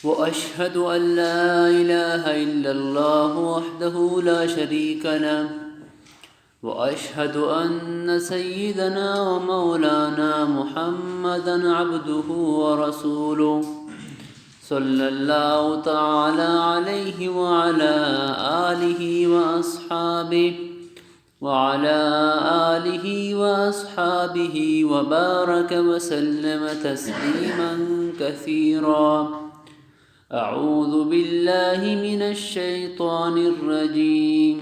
وأشهد أن لا إله إلا الله وحده لا شريك له وأشهد أن سيدنا ومولانا محمدا عبده ورسوله صلى الله تعالى عليه وعلى آله وأصحابه وبارك وسلم تسليما كثيرا. أعوذ بالله من الشيطان الرجيم.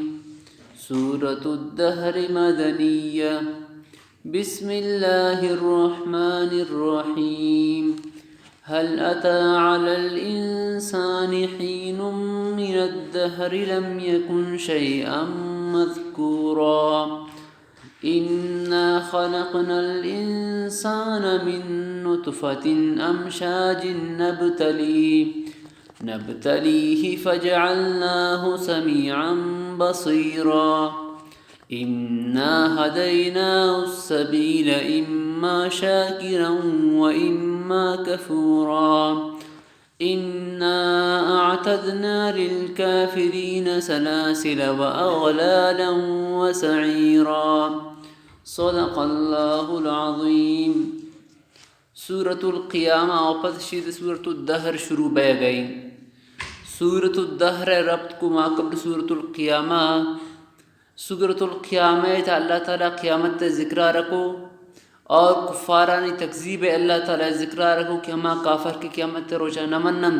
سورة الدهر مدنية. بسم الله الرحمن الرحيم. هل أتى على الإنسان حين من الدهر لم يكن شيئا مذكورا. إنا خلقنا الإنسان من نطفة أمشاج نبتليه فجعلناه سميعا بصيرا. إنا هديناه السبيل إما شاكرا وإما كفورا. إنا أعتدنا للكافرين سلاسل وأغلالا وسعيرا. صدق الله العظیم. سورة القیامہ اور پس شید سورة الدہر شروع بے گئی. سورة الدہر ربط کو ما قبل سورة القیامہ. سورة القیامہ تا اللہ تعالیٰ قیامت ذکرہ رکھو اور کفارانی تکذیب اللہ تعالیٰ ذکرہ رکھو کہ ہما کافر کی قیامت روچہ نمنن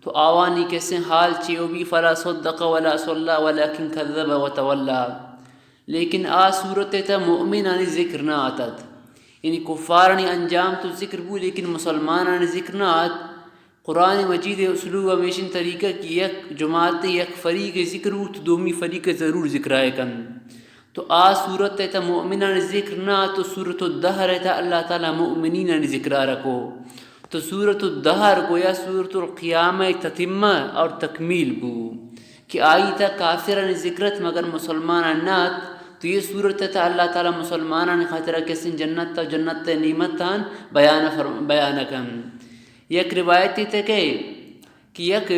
تو آوانی کیسے حال چیو بھی فلا صدق ولا صلی ولکن کذب وتولا. لیکن صورت تا مؤمنانی ذکر نہ آتت، یعنی کفارانی انجام تو ذکر بو لیکن مسلمانانی ذکر نہ آت. قرآن مجید اسلوب ہمیشن طریقہ کی یک جماعت یک فریق ذکر ہو تو دومی فریق ضرور ذکر آئے کن. تو صورت تا مؤمنان ذکر نہ تو سورۃ الدہر تا اللہ تعالیٰ مؤمنین ذکر رکھو. تو سورۃ الدہر کو یا سورۃ القیامہ تتمہ اور تکمیل بو کہ آئی تا کافران ذکرت مگر مسلمان نات. تو یہ صورت تا اللہ تعالیٰ مسلمانان خاطرہ کسن جنت تا جنت نعمتان بیان کن. یک روایتی تے کہ یک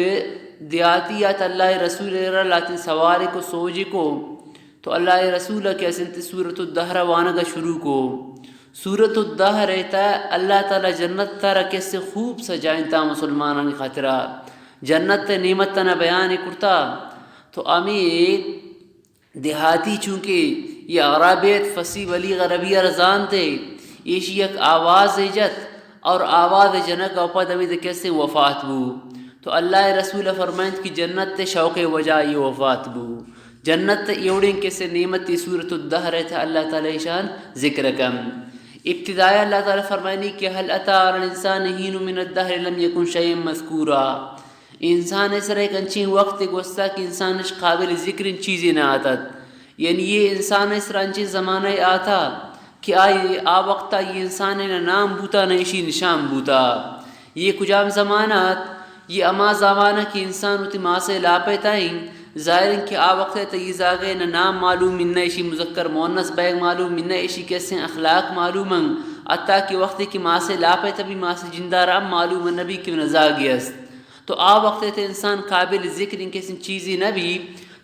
دیاتی یا اللہ رسول لاتی سواری کو سوجی کو تو اللہ رسول کے اسنت سورۃ الدہر وانگا شروع کو. سورۃ الدہر تا اللہ تعالیٰ جنت تا رکھے سے خوب سجائیں تا مسلمانان خاطرہ جنت نعمت تا بیان کرتا. تو امی دیہاتی چونکہ یہ عربیت فصیح ولی غربی رزان تھے ایشی یک آواز ایجت اور آواز جنک اوپد امید کیسے وفات بو. تو اللہ رسول فرمائند کی جنت شوق وجہ یہ وفات بو. جنت ایوڑیں کیسے نعمت سورۃ الدہر تھا اللہ تعالیٰ شان ذکر کم. ابتدائی اللہ تعالیٰ فرمائنی کہ هل اتى على الانسان حين من الدهر لم يكن شيئا مذکورا. انسان اس طرح ایک انچین وقت گوستا کہ انسان اس قابل ذکر چیزیں نہ آتت. یعنی یہ انسان اس طرح انچین زمانہ آتا کہ آ وقتا یہ انسان نہ نام بوتا نہ اسی نشان بوتا. یہ کجام زمانات یہ اما زمانہ کی انسان اتی ماں سے لاپے تائیں ظاہر کہ وقت تیز آگئے نہ نام معلوم نہ اسی مذکر مونس بیگ معلوم نہ اسی کیسے اخلاق معلوم عطا کہ وقت کی ماں سے لاپے تبھی ماں سے جندہ رام معلوم نبی کی نزاگی است. تو وقت تے انسان قابل ذکر ان کسی چیزی نہ بھی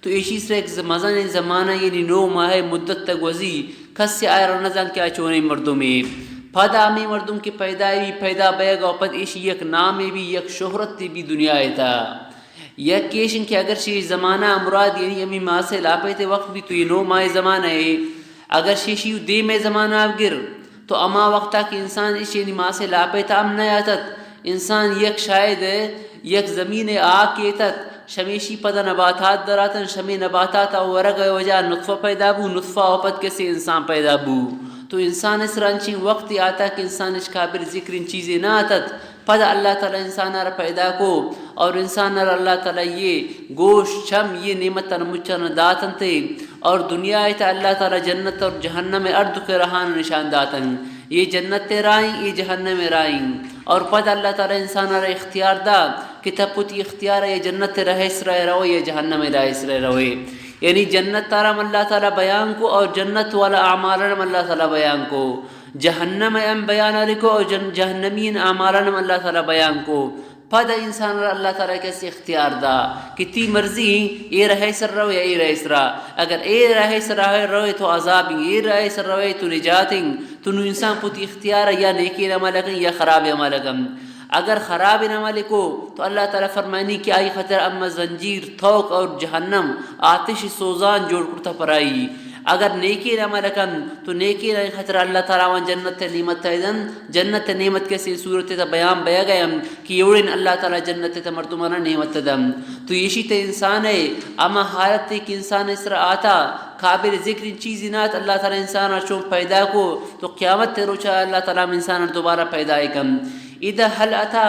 تو اسی سے ایک مزن زمانہ یعنی 9 ماہ مدت تک وزی کس سے آئے رنزان کیا چونے مردوں میں پدا میں مردم کی پیدائی پیدا بیگ اور پد ایشی یک نام بھی یک شہرت بھی دنیا تا یک کیشن کہ اگر شی زمانہ مراد یعنی امی ماں سے لاپے تے وقت بھی تو یہ 9 ماہ زمانہ ہے. اگر شیشی دے میں زمانہ اب گر تو اما وقتا کہ انسان اس یعنی ماں سے لاپے تا ام نہ آتت انسان یک شاید یک زمین کے تت شمیشی پدا نباتات دراتن شمی نباتات ورگ وجہ نطفہ پیدا بو نطفہ اوپت کیسے انسان پیدا بو. تو انسان اس رانچی وقت آتا کہ انسان اس قابل ذکر ان چیزیں نہ آتت پدا اللہ تعالیٰ انسان را پیدا کو اور انسان را اللہ تعالیٰ یہ گوشت چم یہ نعمت مچن داتن تے اور دنیا تا اللہ تعالیٰ جنت اور جہنم ارد کے رہان نشان داتن. یہ جنت رائیں یہ جہنم رائیں اور پد اللہ تعالیٰ انسان را اختیار دا کہ تپوتی اختیار یہ جنت رہس رہ رہو یہ جہنم رہس رہ رہو. یعنی جنت تارم اللہ تعالیٰ بیان کو اور جنت والا اعمالم اللہ تعالیٰ بیان کو جہنم ام بیان لکھو اور جہنمین اعمالم اللہ تعالیٰ بیان کو پد انسان را اللہ تعالیٰ کیسے اختیار دا کہ تی مرضی اے رہے سر رو یا اے رہے سر، اگر اے رہے سر روئے تو عذابیں، اے رہے سر روئے تو نجاتیں، تو نو انسان پوتی اختیار یا نیکی عمل کن یا خراب عمل کن۔ اگر خراب عمل کو تو اللہ تعالیٰ فرمائنی کہ آئی خطر اما زنجیر، تھوک اور جہنم آتش سوزان جوڑ کرتا پرائی۔ اگر نیکی عمل کن تو نیکی خطر اللہ تعالیٰ وان جنت نعمت تیدن، جنت نعمت کیسے صورت تا بیان بیا گیا کہ یوڑن اللہ تعالیٰ جنت تا مردمانا نعمت تدم۔ تو یشی تا انسان ہے اما حالت تے کہ انسان اس طرح آتا قابل ذکر چیزی نات اللہ تعالیٰ انسان چون پیدا کو تو قیامت تے روچا اللہ تعالیٰ انسان دوبارہ پیدا کم۔ اذا حل اتا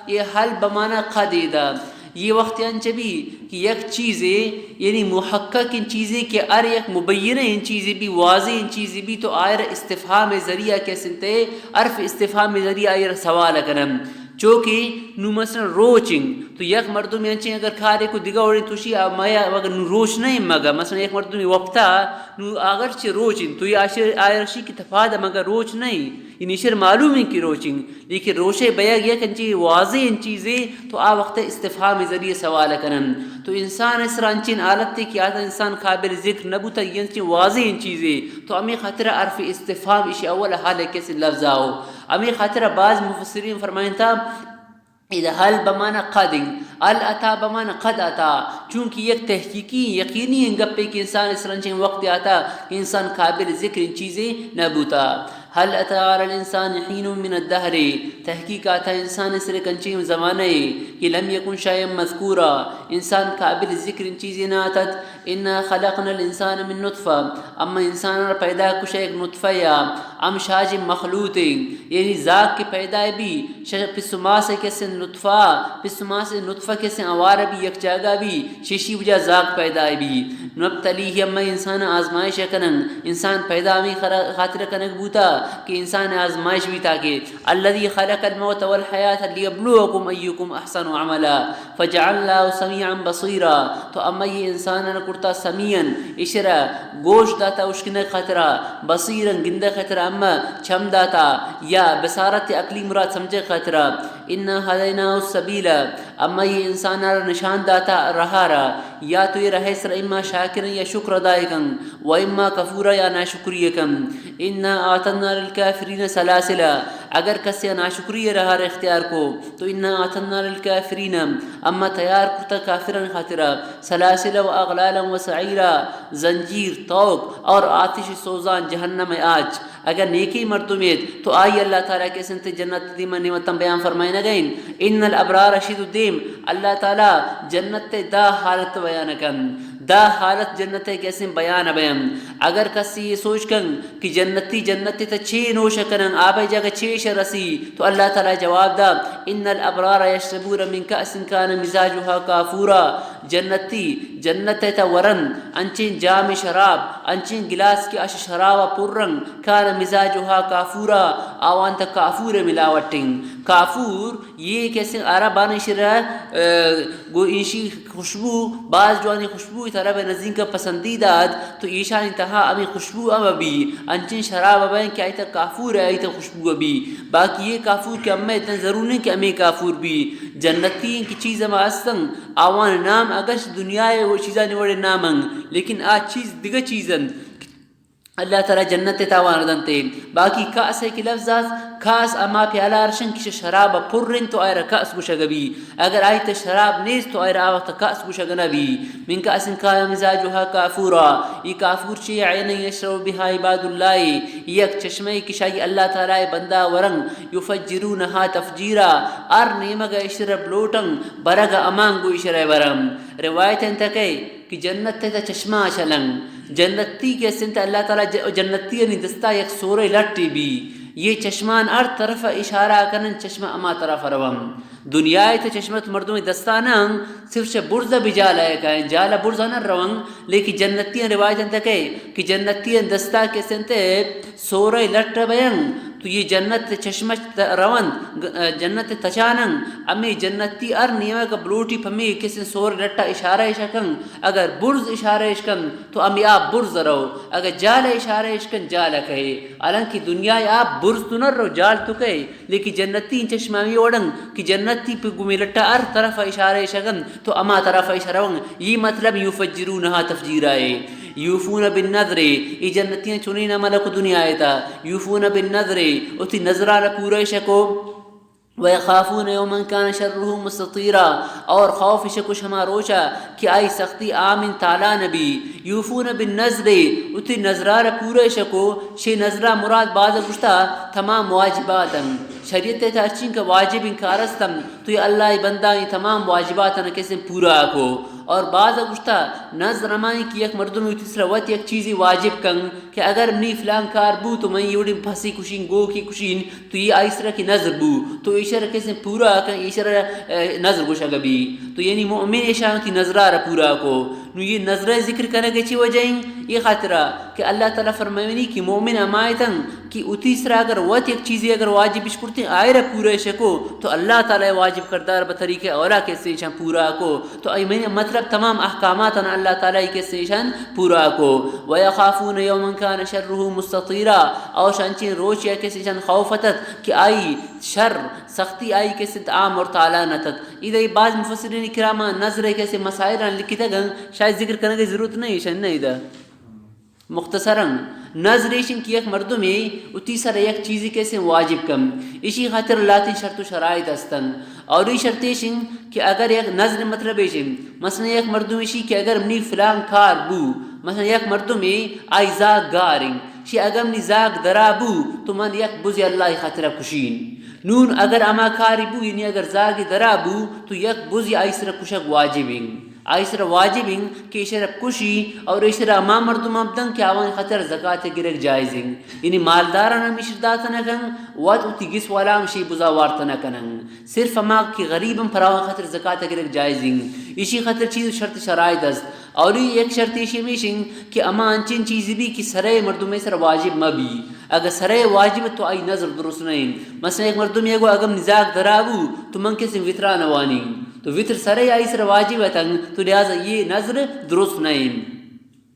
یہ حل بمانا قدیدہ، یہ وقت انچ بھی کہ یک چیزیں یعنی محقق ان چیزیں کہ ار یک مبینہ ان چیزیں بھی واضح ان چیزیں بھی تو آئر استفہام ذریعہ کے سنتے عرف استفہام ذریعہ آئر سوال کرم چونکہ نو مثلا روچنگ تو یک مردم انچیں اگر کھارے کو دیگا اوڑی توشی مایا اگر نو روچ نہیں مگا مثلا ایک مردم وقتا نو اگرچہ روچنگ تو یہ آئرشی کی تفادہ مگر روچ نہیں یہ نشر معلوم ہے کہ روچنگ لیکن روشے بیا گیا کہ انچی واضح ان چیزیں تو آ وقت استفہام ذریعے سوال کرن تو انسان اس طرح انچین آلت تے کہ آتا انسان قابل ذکر نبوتا یہ انچین واضح ان چیزیں تو امی خاطرہ عرف استفہام اسی اول حال ہے کیسے لفظ آؤ امی خاطرہ بعض مفسرین فرمائن تھا اذا حل بمانا قدنگ ال اتا بمانا قد اتا چونکہ یک تحقیقی یقینی گپے کہ انسان اس رنچیں وقت آتا کہ انسان قابل ذکر ان چیزیں نبوتا هل أتى على الإنسان حين من الدهر تحقیقات انسان اس رکنچی زمانے کہ لم يكن شيئا مذکورا انسان قابل ذکر ان چیزیں نہ آتت انا خلقنا الانسان من نطفہ اما انسان پیدا کچھ ایک نطفہ یا ام شاج مخلوط یعنی ذات کے پیدا بھی پسما سے کیسے نطفہ پسما سے نطفہ کیسے اوار بھی یک جگہ بھی شیشی وجہ ذات پیدا بھی نبتلیہ اما انسان آزمائش کنن انسان پیدا میں خاطر کنک بوتا کہ انسان آزمائش بھی تھا کہ الذي خلق الموت والحیات لیبلوکم ایکم احسن عملا فجعلناه سمیعا بصیرا تو اما یہ انسان نے کرتا سمیعا اشرا گوشت داتا اشکن خطرہ بصیرا گندہ خطرہ اما چھم داتا یا بصارت عقلی مراد سمجھے خطرہ انا ہدیناہ السبیل اما یہ انسان نے نشان داتا رہا یا تو یہ رہے سر اما شاکر یا شکر ادائے کن و اما کفورا یا ناشکری کن انا آتنا للکافرین سلاسلا اگر کسی ناشکری رہا اختیار کو تو انا آتنا للکافرین اما تیار کرتا کافرن خاطرہ سلاسلا و اغلالا و سعیرا زنجیر توق اور آتش سوزان جہنم آج اگر نیکی مردمیت تو آئی اللہ تعالیٰ کے سنت جنت دیمہ نعمتاں بیان فرمائے نہ گئیں ان الابرار شید الدیم اللہ تعالیٰ جنت دا حالت بیان کن دا حالت جنت کیسے بیان بیان اگر کسی یہ سوچ کن کہ جنتی تا چھ نوش کنن آبائی جگہ چھ رسی تو اللہ تعالیٰ جواب دا ان الابرار یشربون من کأس کان مزاجها کافورا جنت تا ورن انچین جام شراب انچین گلاس کی اش شراب پررنگ کان مزاجها کافورا آوان تا کافور ملاوٹنگ کافور یہ کیسے عربان شرح گو ایشی خوشبو بعض جوانی خوشبو طرح نزدین کا پسندیدہ تو ایشا انتہا امی خوشبو ام ابھی انچین شراب ابھی کہ آئیتا کافور ہے آئیتا خوشبو ابھی باقی یہ کافور کہ امی اتنا ضرور نہیں کہ امی کافور بھی جنتی کی چیز اما استنگ آوان نام اگر دنیا ہے وہ چیزاں نوڑے نامنگ لیکن آج چیز دیگر چیزن اللہ تعالیٰ جنت تاوان ردنتے باقی کاس ہے کہ لفظات کاس اما پیالہ رشن کش شراب پرن تو آئرہ کاس گوشگبی اگر آئیت شراب نیز تو آئرہ آوقت کاس گوشگنبی من کاس کان مزاجها کافورا یہ کافور چی عین یشرب بها عباد اللہ یک چشمہ کشائی اللہ تعالیٰ بندہ ورنگ یفجرونہا تفجیرا ار نیمگ اشرب لوٹنگ برگ امانگو اشرب برم روایت انتکے کہ جنت تا چشمہ چلنگ جنتی کے سنت اللہ تعالیٰ جنتی نے دستا یک سورہ لٹی بھی یہ چشمان ار طرف اشارہ کرن چشمہ اما طرف روم دنیا تے چشمت مردوں دستانہ صرف برزہ بجا لائے کہیں جالا برزہ نہ روانگ لیکن جنتیاں روایتاں تکے کہ جنتیاں دستا کے سنتے سورہ لٹ بیان تو یہ جنت چشمش روان جنت تچانن امی جنتی ار نیمہ کا بلوٹی پھمی کسی سور لٹا اشارہ اشکن اگر برز اشارہ اشکن تو امی آپ برز رہو اگر جال اشارہ اشکن جال کہے حالانکہ دنیا آپ برز تو نہ رہو جال تو کہے لیکن جنتی ان چشماوی اوڑن کہ جنتی پہ گمی لٹا ار طرف اشارہ اشکن تو اما طرف اشارہ یہ مطلب یفجرونہا تفجیرہ ہے یوفون بالنذر ای جنتیاں چنی نہ ملک دنیا آئیتا یوفون بالنذر اتی نظرانہ پورا شکو وَيَخَافُونَ يَوْمًا كَانَ شَرُّهُ مُسْتَطِيرًا اور خوف شکوش ہما روچا کہ آئی سختی آمن تالا نبی یوفون بالنذر اتی نظرار پورے شکو شی نظرہ مراد بعض گشتا تمام واجباتاً شریعت تاچین کا واجب انکارستم تو یہ اللہ بندہ یہ تمام واجباتاً کیسے پورا کو اور بعض گشتا نظر رمائیں کہ یک مردم تیسرا وقت یک چیزی واجب کن کہ اگر منی فلان کار بو تو میں یہ پھنسی کشین گو کی کشین تو یہ آئسرہ کی نظر بو تو اشارہ کیسے پورا کن اشارہ نظر گوشا گبی تو یعنی مؤمن اشارہ کی نظرہ پورا کو نو یہ نظرہ ذکر کرنے کے چی وجہیں یہ خاطرہ کہ اللہ تعالیٰ فرمائنی کہ مومن امائتاً کہ اتیسرا اگر وقت ایک چیزی اگر واجب اش کرتے آئرہ پورا شکو تو اللہ تعالیٰ واجب کردار بطریقے اورا کیسے اشان پورا کو تو ایمین مطلب تمام احکامات اللہ تعالیٰ کیسے اشان پورا کو وَيَخَافُونَ يَوْمًا كَانَ شَرُّهُ مُسْتَطِيرًا اور شانچین روچ یا کیسے اشان خوفتت کہ آئی شر سختی آئی کیسے عام اور تعالیٰ نتت ادھا بعض مفسرین کرامہ نظر کیسے مسائل لکھتا گا شاید ذکر کرنے کی ضرورت نہیں شاید نہیں ادھا مختصراً نظریشن کی ایک مردم ہے اتی سر ایک چیزی کیسے واجب کم اسی خاطر اللہ تی شرط و شرائط استن اور یہ شرطیشن کہ اگر ایک نظر مطلب ایشن مثلا ایک مردم ایشی کہ اگر منی فلان کار بو مثلا ایک مردم ہے آئی زاگ گارنگ شی اگر منی زاگ درا بو تو من یک بزی اللہ خاطرہ کشین نون اگر اما کاری بو یعنی اگر زاگ درا بو تو یک بزی آئی سر کشک واجبیں آئسر واجبیں کہ اشارہ کشی اور اشارہ امام مردم ابدن کہ آوان خطر زکاة گرک جائزیں یعنی مالدارانہ مشردات نکن وات اتی گس والام شی بزا وارت نکنن صرف اما کی غریبم پر آوان خطر زکاة گرک جائزیں اسی خطر چیز شرط شرائط است اور یہ ایک شرط اسی میشن کہ اما انچین چیزی بھی کہ سرے مردم سر واجب مبی اگر سرے واجب تو آئی نظر درست نہیں مثلا ایک مردم یہ گو اگر نزاق درابو تو من کسی وطرہ نوانی تو وطر سرے آئی سر واجب ہے تو لہذا یہ نظر درست نہیں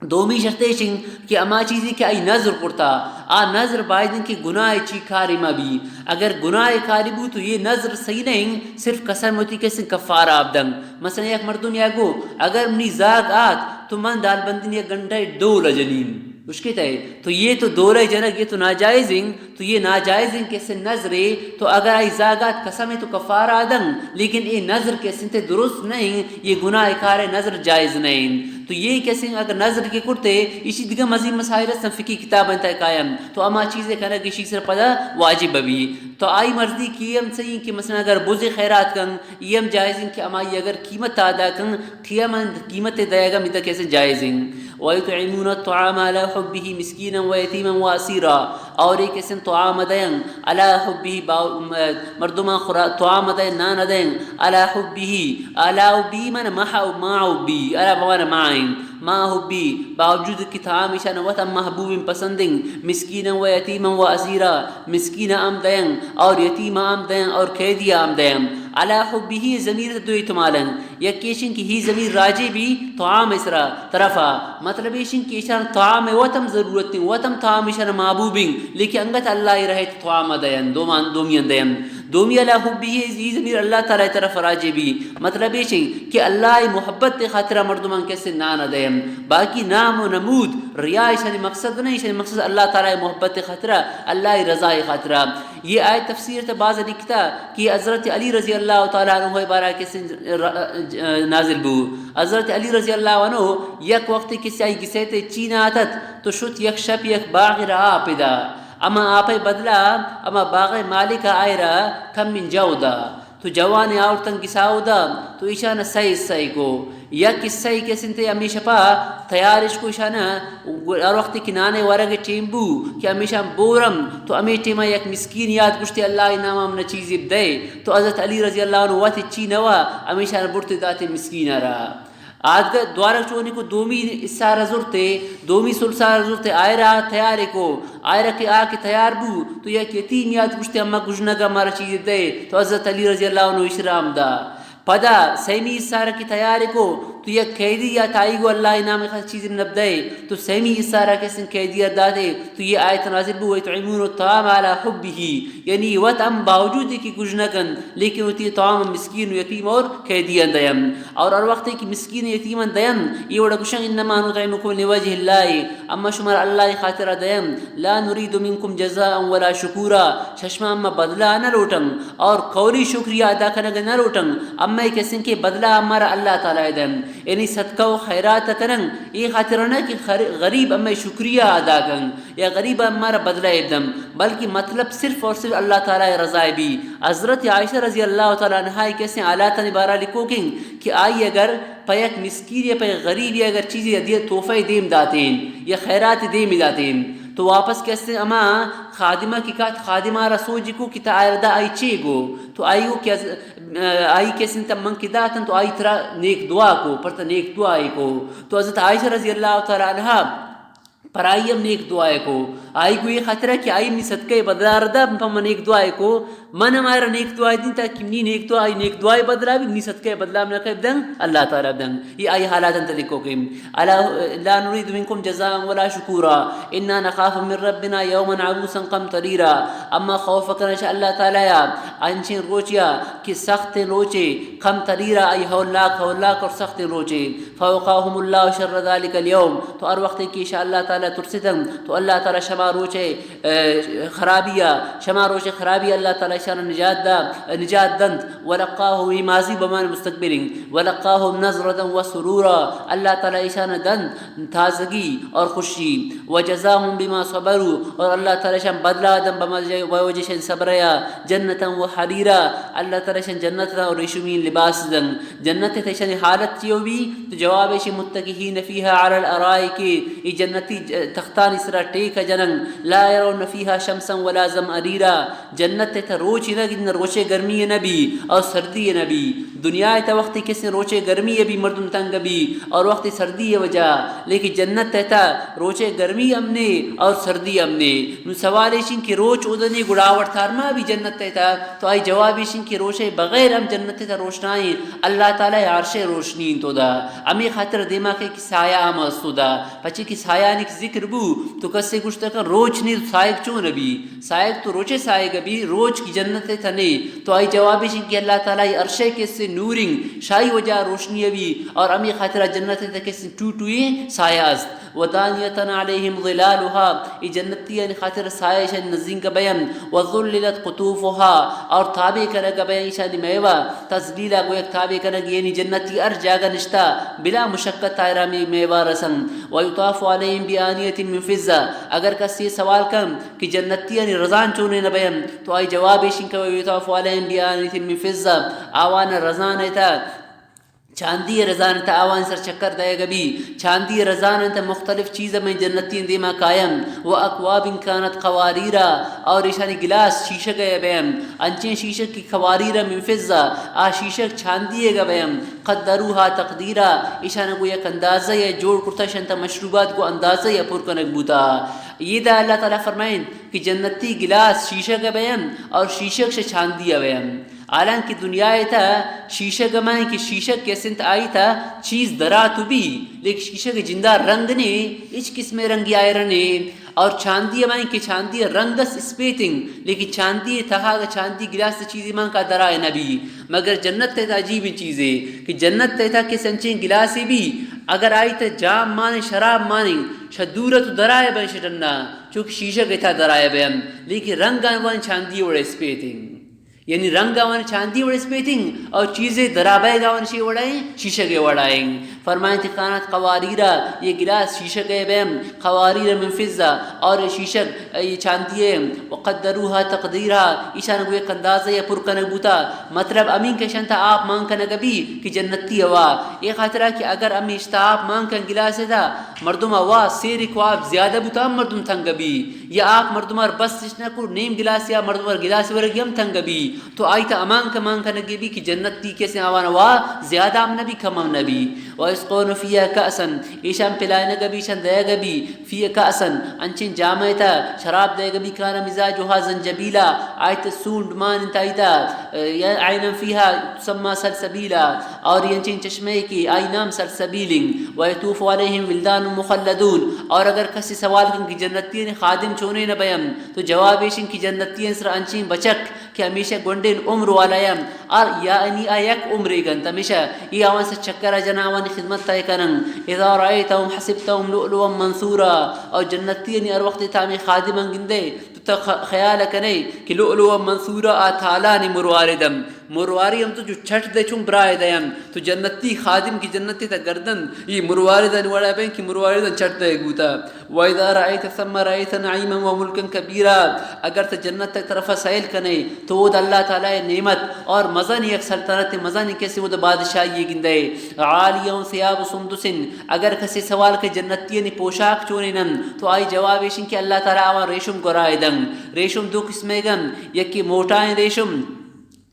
دومی شرطیشن کہ اما چیزی کہ آئی نظر کرتا نظر باید کہ گناہ چی کاری ما بھی اگر گناہ کاری بو تو یہ نظر صحیح نہیں صرف قسم ہوتی کسی کفارہ آبدن مثلا ایک مردم یا گو اگر منی زاگ آت تو من دال بندن یا گنڈے دو لجنین مشکل ہے تو یہ تو دورہ جنگ یہ تو ناجائزیں تو یہ ناجائزیں کیسے نظرے تو اگر آئی زاگات قسم تو کفارہ آدن لیکن یہ نظر کیسے تے درست نہیں یہ گناہ کار نظر جائز نہیں تو یہ کیسے اگر نظر کے کرتے اسی دیگہ مزید مسائل ہیں فقی کتاب انتا قائم تو اما چیزیں کہنا کہ شیخ سر پدا واجب بھی تو آئی مرضی کی یم صحیح کہ مثلا اگر بوز خیرات کن یم جائزیں کہ اما اگر قیمت ادا کن قیمت دے گا میتا کیسے جائزیں وَيُطْعِمُونَ الطَّعَامَ عَلَى حُبِّهِ مِسْكِينًا وَيَتِيمًا وَأَسِيرًا اور ایک قسم طعام دیں علی حبه مردمان طعام دیں نان دیں علی حبه علی حبی من ما حبی علی بمان معین ما حبی باوجود کہ طعام اشان وطن محبوب پسندیں مسکینا و یتیما و اسیرا مسکینا ام دیں اور یتیما ام دیں اور قیدی ام دیں علی حبه ضمیر دو احتمالن یکیشن کی ہی ضمیر راجی بھی طعام اسرا طرفا مطلب ایشن کی اشان طعام وطم ضرورت وطم طعام اشان محبوبیں لیکن انگت اللہ رہے طعام دیں دومین دیں دومی علی حبه یہ ضمیر اللہ تعالی طرف راجی بھی مطلب ایشن کہ اللہ محبت خاطرہ مردمان کیسے نان دیں باقی نام و نمود ریا اشان مقصد نہیں اشان مقصد اللہ تعالی محبت خاطرہ اللہ رضا خاطرہ یہ آیت تفسیر تا بعض لکھتا کہ حضرت علی رضی اللہ تعالیٰ عنہ بارہ کسی نازل بو حضرت علی رضی اللہ عنہ یک وقت کسی آئی گسیتے چین آتت تو شد یک شب یک باغ رہا پیدا اما آپ بدلا اما باغ مالک آئے رہا کم من جودا تو جوان آورتن گساو دا تو ایشان سائی کو یا کسائی کے سنتے ہمیشہ پا تیارش کو ایشانا اور وقت کنانے ورگ ٹیم بو کہ ہمیشہ بورم تو ہمیں ٹیمہ یک مسکین یاد کشتے اللہ انام ہم نے چیزی دے تو حضرت علی رضی اللہ عنہ واتی چی نوا ہمیشہ برت داتے مسکین رہا آج دوارا چونی کو دومی اسارہ ضرورتے دومی سلسارہ ضرورتے آئرہ تیارے کو آئرہ کے آ کے تیار بو تو یک یتیم یاد پوچھتے اما گجنگا مارا چیز دے تو حضرت علی رضی اللہ عنہ اشرام دا پدا سیمی اسارہ کی تیارے کو تو یک قیدی یا تائی گو اللہ انام خاص چیز نب دے تو سیمی اسارہ کے سن قیدی دا دے تو یہ آیت نازل بو وَيُطْعِمُونَ الطَّعَامَ عَلَى حُبِّهِ یعنی وط ام باوجود کی گجنگن لیکن ہوتی طعام مسکین و یتیم اور قیدی دیم اور وقت کی مسکین یتیم دیم یہ وڑا گشن انما نطعمکم لوجه اللہ اما شمار اللہ خاطر دیم لا نريد منکم جزاء ولا شکورا ششما اما بدلہ نہ لوٹن اور قولی شکریہ ادا کرنے نہ لوٹن اما ایک قسم کے بدلہ ہمارا اللہ تعالی دیم یعنی صدقہ و خیرات کرن یہ خاطر نہ کہ غریب اما شکریہ ادا کرن یا غریب ہمارا بدلہ دم بلکہ مطلب صرف اور صرف اللہ تعالی رضا بھی حضرت عائشہ رضی اللہ تعالی عنہا کیسے آلات نبارہ لکھو کہ آئی اگر پیک مسکین یا پیک غریب یا اگر چیزیں دیئے تحفہ دیم داتین یا خیرات دیم داتین تو واپس کیسے اما خادمہ کی کہت خادمہ رسول جی کو کتا آئردہ آئی چے گو تو آئیو کیا آئی کیسے تم من کی داتن تو آئی ترا نیک دعا کو پرتا نیک دعا آئی کو تو حضرت عائشہ رضی اللہ تعالی عنہ پر آئی ہم نیک دعائے کو آئی کو یہ خطرہ کہ آئی منی صدقہ بدلا ردا پم نیک دعائے کو من ہمارا نیک دعائے دیں تاکہ منی نیک دعائی نیک دعائے بدلا بھی منی صدقہ بدلا من رکھے بدن اللہ تعالیٰ بدن یہ آئی حالات انت لکھو کہ لا نريد منکم جزاء ولا شکورا انا نخاف من ربنا یوما عبوسا قمطریرا اما خوف کرنا شاء اللہ تعالیٰ انچین روچیا کہ سخت روچے قمطریرا ای ہولاک اور سخت روچے فوقاهم اللہ شر ذلك اليوم تو ہر وقت کی شاء اللہ تعالیٰ ترسدن تو اللہ تعالیٰ شما روچے خرابیہ شما روچے خرابیہ اللہ تعالیٰ شان نجات دند ولقاہ ماضی بمان مستقبلین ولقاہ نظرتا وسرورا اللہ تعالیٰ شان دند تازگی اور خوشی وجزاہم بما صبروا اور اللہ تعالیٰ شان بدلا دن بما وجہ شان صبریا جنتا وحریرا اللہ تعالیٰ شان جنتا اور ریشمین لباس دن جنت تشان حالت چیو بھی تو جواب شان متکہین فیہا علی الارائک ای جنتی تختان اسرا ٹیک جنن لا يرون فیہا شمسا ولا زمہریرا جنت تا روچی نہ روچے گرمی نبی اور سردی نبی دنیا تا وقتی کسی روچے گرمی بھی مردم تنگ بھی اور وقتی سردی وجہ لیکن جنت تا روچے گرمی امنے اور سردی امنے نو سوالیشن کی روچ ادنی گڑاوٹ تھارما بھی جنت تا تو آئی جوابیشن کی روچے بغیر ہم جنت تا روشنائیں اللہ تعالی عرش روشنی تو دا امی خاطر دیما کے سایہ مستو دا پچی کی سایہ نک ذکر بو تو کسے گوشت کا روچ نہیں سائق چون نبی سائق تو روچے سائق بھی روچ کی جنت تا نہیں تو آئی جوابیشن کی اللہ تعالی عرش کے سے نورنگ شاہی وجہ روشنی بھی اور امی خاطرہ جنت تا کسی ٹوٹوئی سایہ است ودانیتن علیہم ظلالها ای جنتی یعنی خاطر سایہ شان نزین کا بیان وظللت قطوفها اور تابع کرے گا بیان شان میوہ تزلیلہ گو یک تابع کرے گا یعنی جنتی ار جاگا نشتا بلا مشقت تائرہ میں میوہ رسم ویطاف علیہم بیانیت من فضہ اگر کسی سوال کم کہ جنتی یعنی رضان چونے نہ بیان تو آئی جوابیشن کا ویطاف علیہم بیانیت من فضہ آوان رضان ایتا چاندی رضان تا آوان سر چکر دائے گا بھی چاندی رضان تا مختلف چیزیں میں جنتین دیما قائم و اقواب کانت قواریرا اور ایشانی گلاس شیشہ گئے بیم انچین شیشہ کی قواریرا من فضہ آ شیشہ چاندی گا بیم قدروها تقدیرا ایشان کو یک اندازہ یا جوڑ کرتا شنتا مشروبات کو اندازہ یا پر کنک بوتا یہ دا اللہ تعالیٰ فرمائیں کہ جنتی گلاس شیشہ کا بیم اور شیشہ سے چاندی بیم حالانکہ دنیا تھا شیشہ گمائیں کہ شیشہ کیسے آئی تھا چیز درا تو بھی لیکن شیشہ کے جندہ رنگ نے اس قسم رنگی آئے رنے اور چاندی مائیں کہ چاندی رنگس اسپیٹنگ لیکن چاندی تہا چاندی گلاس چیزی مان کا درائے نبی مگر جنت تھا عجیب چیزیں کہ جنت تھا کہ سنچیں گلاسی بھی اگر آئی تھا جام مانے شراب مانے شدورت درائے بے شٹنا چونکہ شیشہ کے تھا درائے بیم لیکن رنگ آئے چاندی اور اسپیٹنگ یعنی رنگ آوان چاندی وڑ اسپیٹنگ اور چیزیں درابے گاوان شی وڑائیں شیشہ کے وڑائیں فرمائیں کہ کانت قواریرا یہ گلاس شیشہ کے بیم قواریر من فضہ اور شیشہ یہ چاندی وقدروها تقدیرا ایشان کو ایک اندازہ یا پر کنک بوتا مطلب امین کے شنتا آپ مان کنک بھی کہ جنتی ہوا یہ خاطرہ کہ اگر امی اشتا آپ مان کن گلاس تھا مردم ہوا سیری کو آپ زیادہ بوتا مردم تھنگ بھی یا آپ مردمار بس نہ کو نیم گلاس یا مردمار گلاس ورگی ہم تھنگ بھی تو آیتا امان کا نگی بھی کہ جنت تی کیسے آوانا وا زیادہ ام نبی کم ام نبی وَيَسْقُونَ فِيهَا كَأْسًا ایشان پلائے نگبی شان دے گبی فِيهَا كَأْسًا انچین جامعتا شراب دے گبی کانا مزاجها زنجبیلا آیت سونڈ مان انتائیتا یا عینا فِيهَا تسمى سلسبیلا اور انچین چشمے کی آئینام سلسبیلنگ وَيَتُوفُ عَلَيْهِمْ وِلْدَانٌ مُخَلَّدُونَ اور اگر کسی سوال کن کی جنتین خادم چونے نہ بیم تو جواب ایشن کی جنتین سر انچین بچک کہ ہمیشہ گنڈین عمر والایم اور یا انی آیک عمری گن ہمیشہ یہ آوان سے چکر جناوان خدمت تائے کنن اذا رأیتهم حسبتهم لؤلؤا منثورا اور جنتین اور وقت تامی خادمان گندے تو خیال کنے کہ لؤلؤا منثورا آتالانی مرواردم مرواری ہم تو جو چھٹ دے چون برائے دیم تو جنتی خادم کی جنتی تا گردن یہ مرواردن وڑا بین کی مرواردن چھٹ دے گوتا وَإِذَا رَأَيْتَ ثَمَّ رَأَيْتَ نَعِيمًا وَمُلْكًا كَبِيرًا اگر تا جنت تک طرف سائل کنے تو وہ اللہ تعالی نعمت اور مزن یک سلطنت مزن کسی وہ بادشاہی گندے عالیوں ثیاب سندس اگر کسی سوال کے جنتی نے پوشاک چونینن تو آئی جواب ایشن کہ اللہ تعالی آوان ریشم گرائے دن ریشم دو قسمے گن یکی موٹائیں ریشم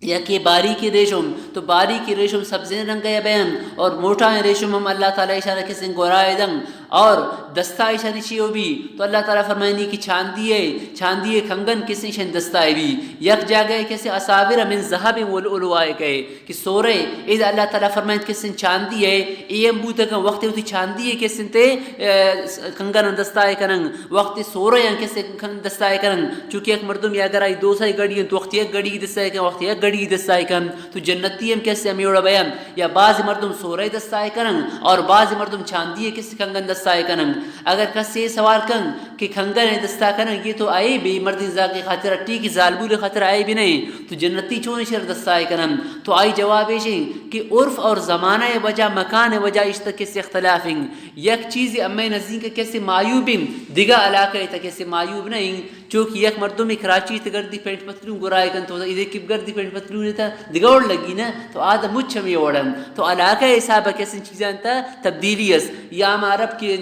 یا کہ باریکی ریشم تو باریکی ریشم سبزی رنگ یا بین اور موٹائیں ریشم ہم اللہ تعالی اشارہ کسی گرائے دن اور دستائی شانی چیو بھی تو اللہ تعالیٰ فرمائنی کی چھاندیے کھنگن کسی شن دستائی بھی یک جاگئے کسی اصابر من ذہب والعلوائے کہے کہ سورے اذا اللہ تعالیٰ فرمائن کسی چھاندیے ایم بوتا کن وقتی ہوتی چھاندیے کسی تے کھنگن دستائی کنن وقتی سورے ہیں کسی دستائی کنن چونکہ ایک مردم یا اگر آئی دو سائی گڑی ہیں تو وقتی ایک گڑی دستائی کنن وقتی ایک گڑی دستائی کنن تو جنتی ہم کسی امیوڑا بیان یا بعض مردم سورے دستائی کنن اور بعض مردم چھاندیے کسی کھنگن دستائی کنن اگر کسی سوال کن کہ کھنگن دستا کنن یہ تو آئے بھی مردین زاقی خاطر اٹھی کی ظالبول خاطر آئے بھی نہیں تو جنتی چون شر دستائی کنن تو آئی جواب ایشیں کہ عرف اور زمانہ وجہ مکان وجہ اشتہ کسی اختلافیں یک چیز امی نزدین کے کسی معیوبیں دیگا علاقہ تا کسی معیوب نہیں چونکہ یک مردم کراچی تا گردی پینٹ پتلون گرائے کن تو ادھے کب گردی پینٹ پتلون تا دیگوڑ لگی نا تو آدھا مچ ہمیں اوڑن تو علاقہ حسابہ کسی چیزیں تا تبدیلی اس یا ہم عرب کی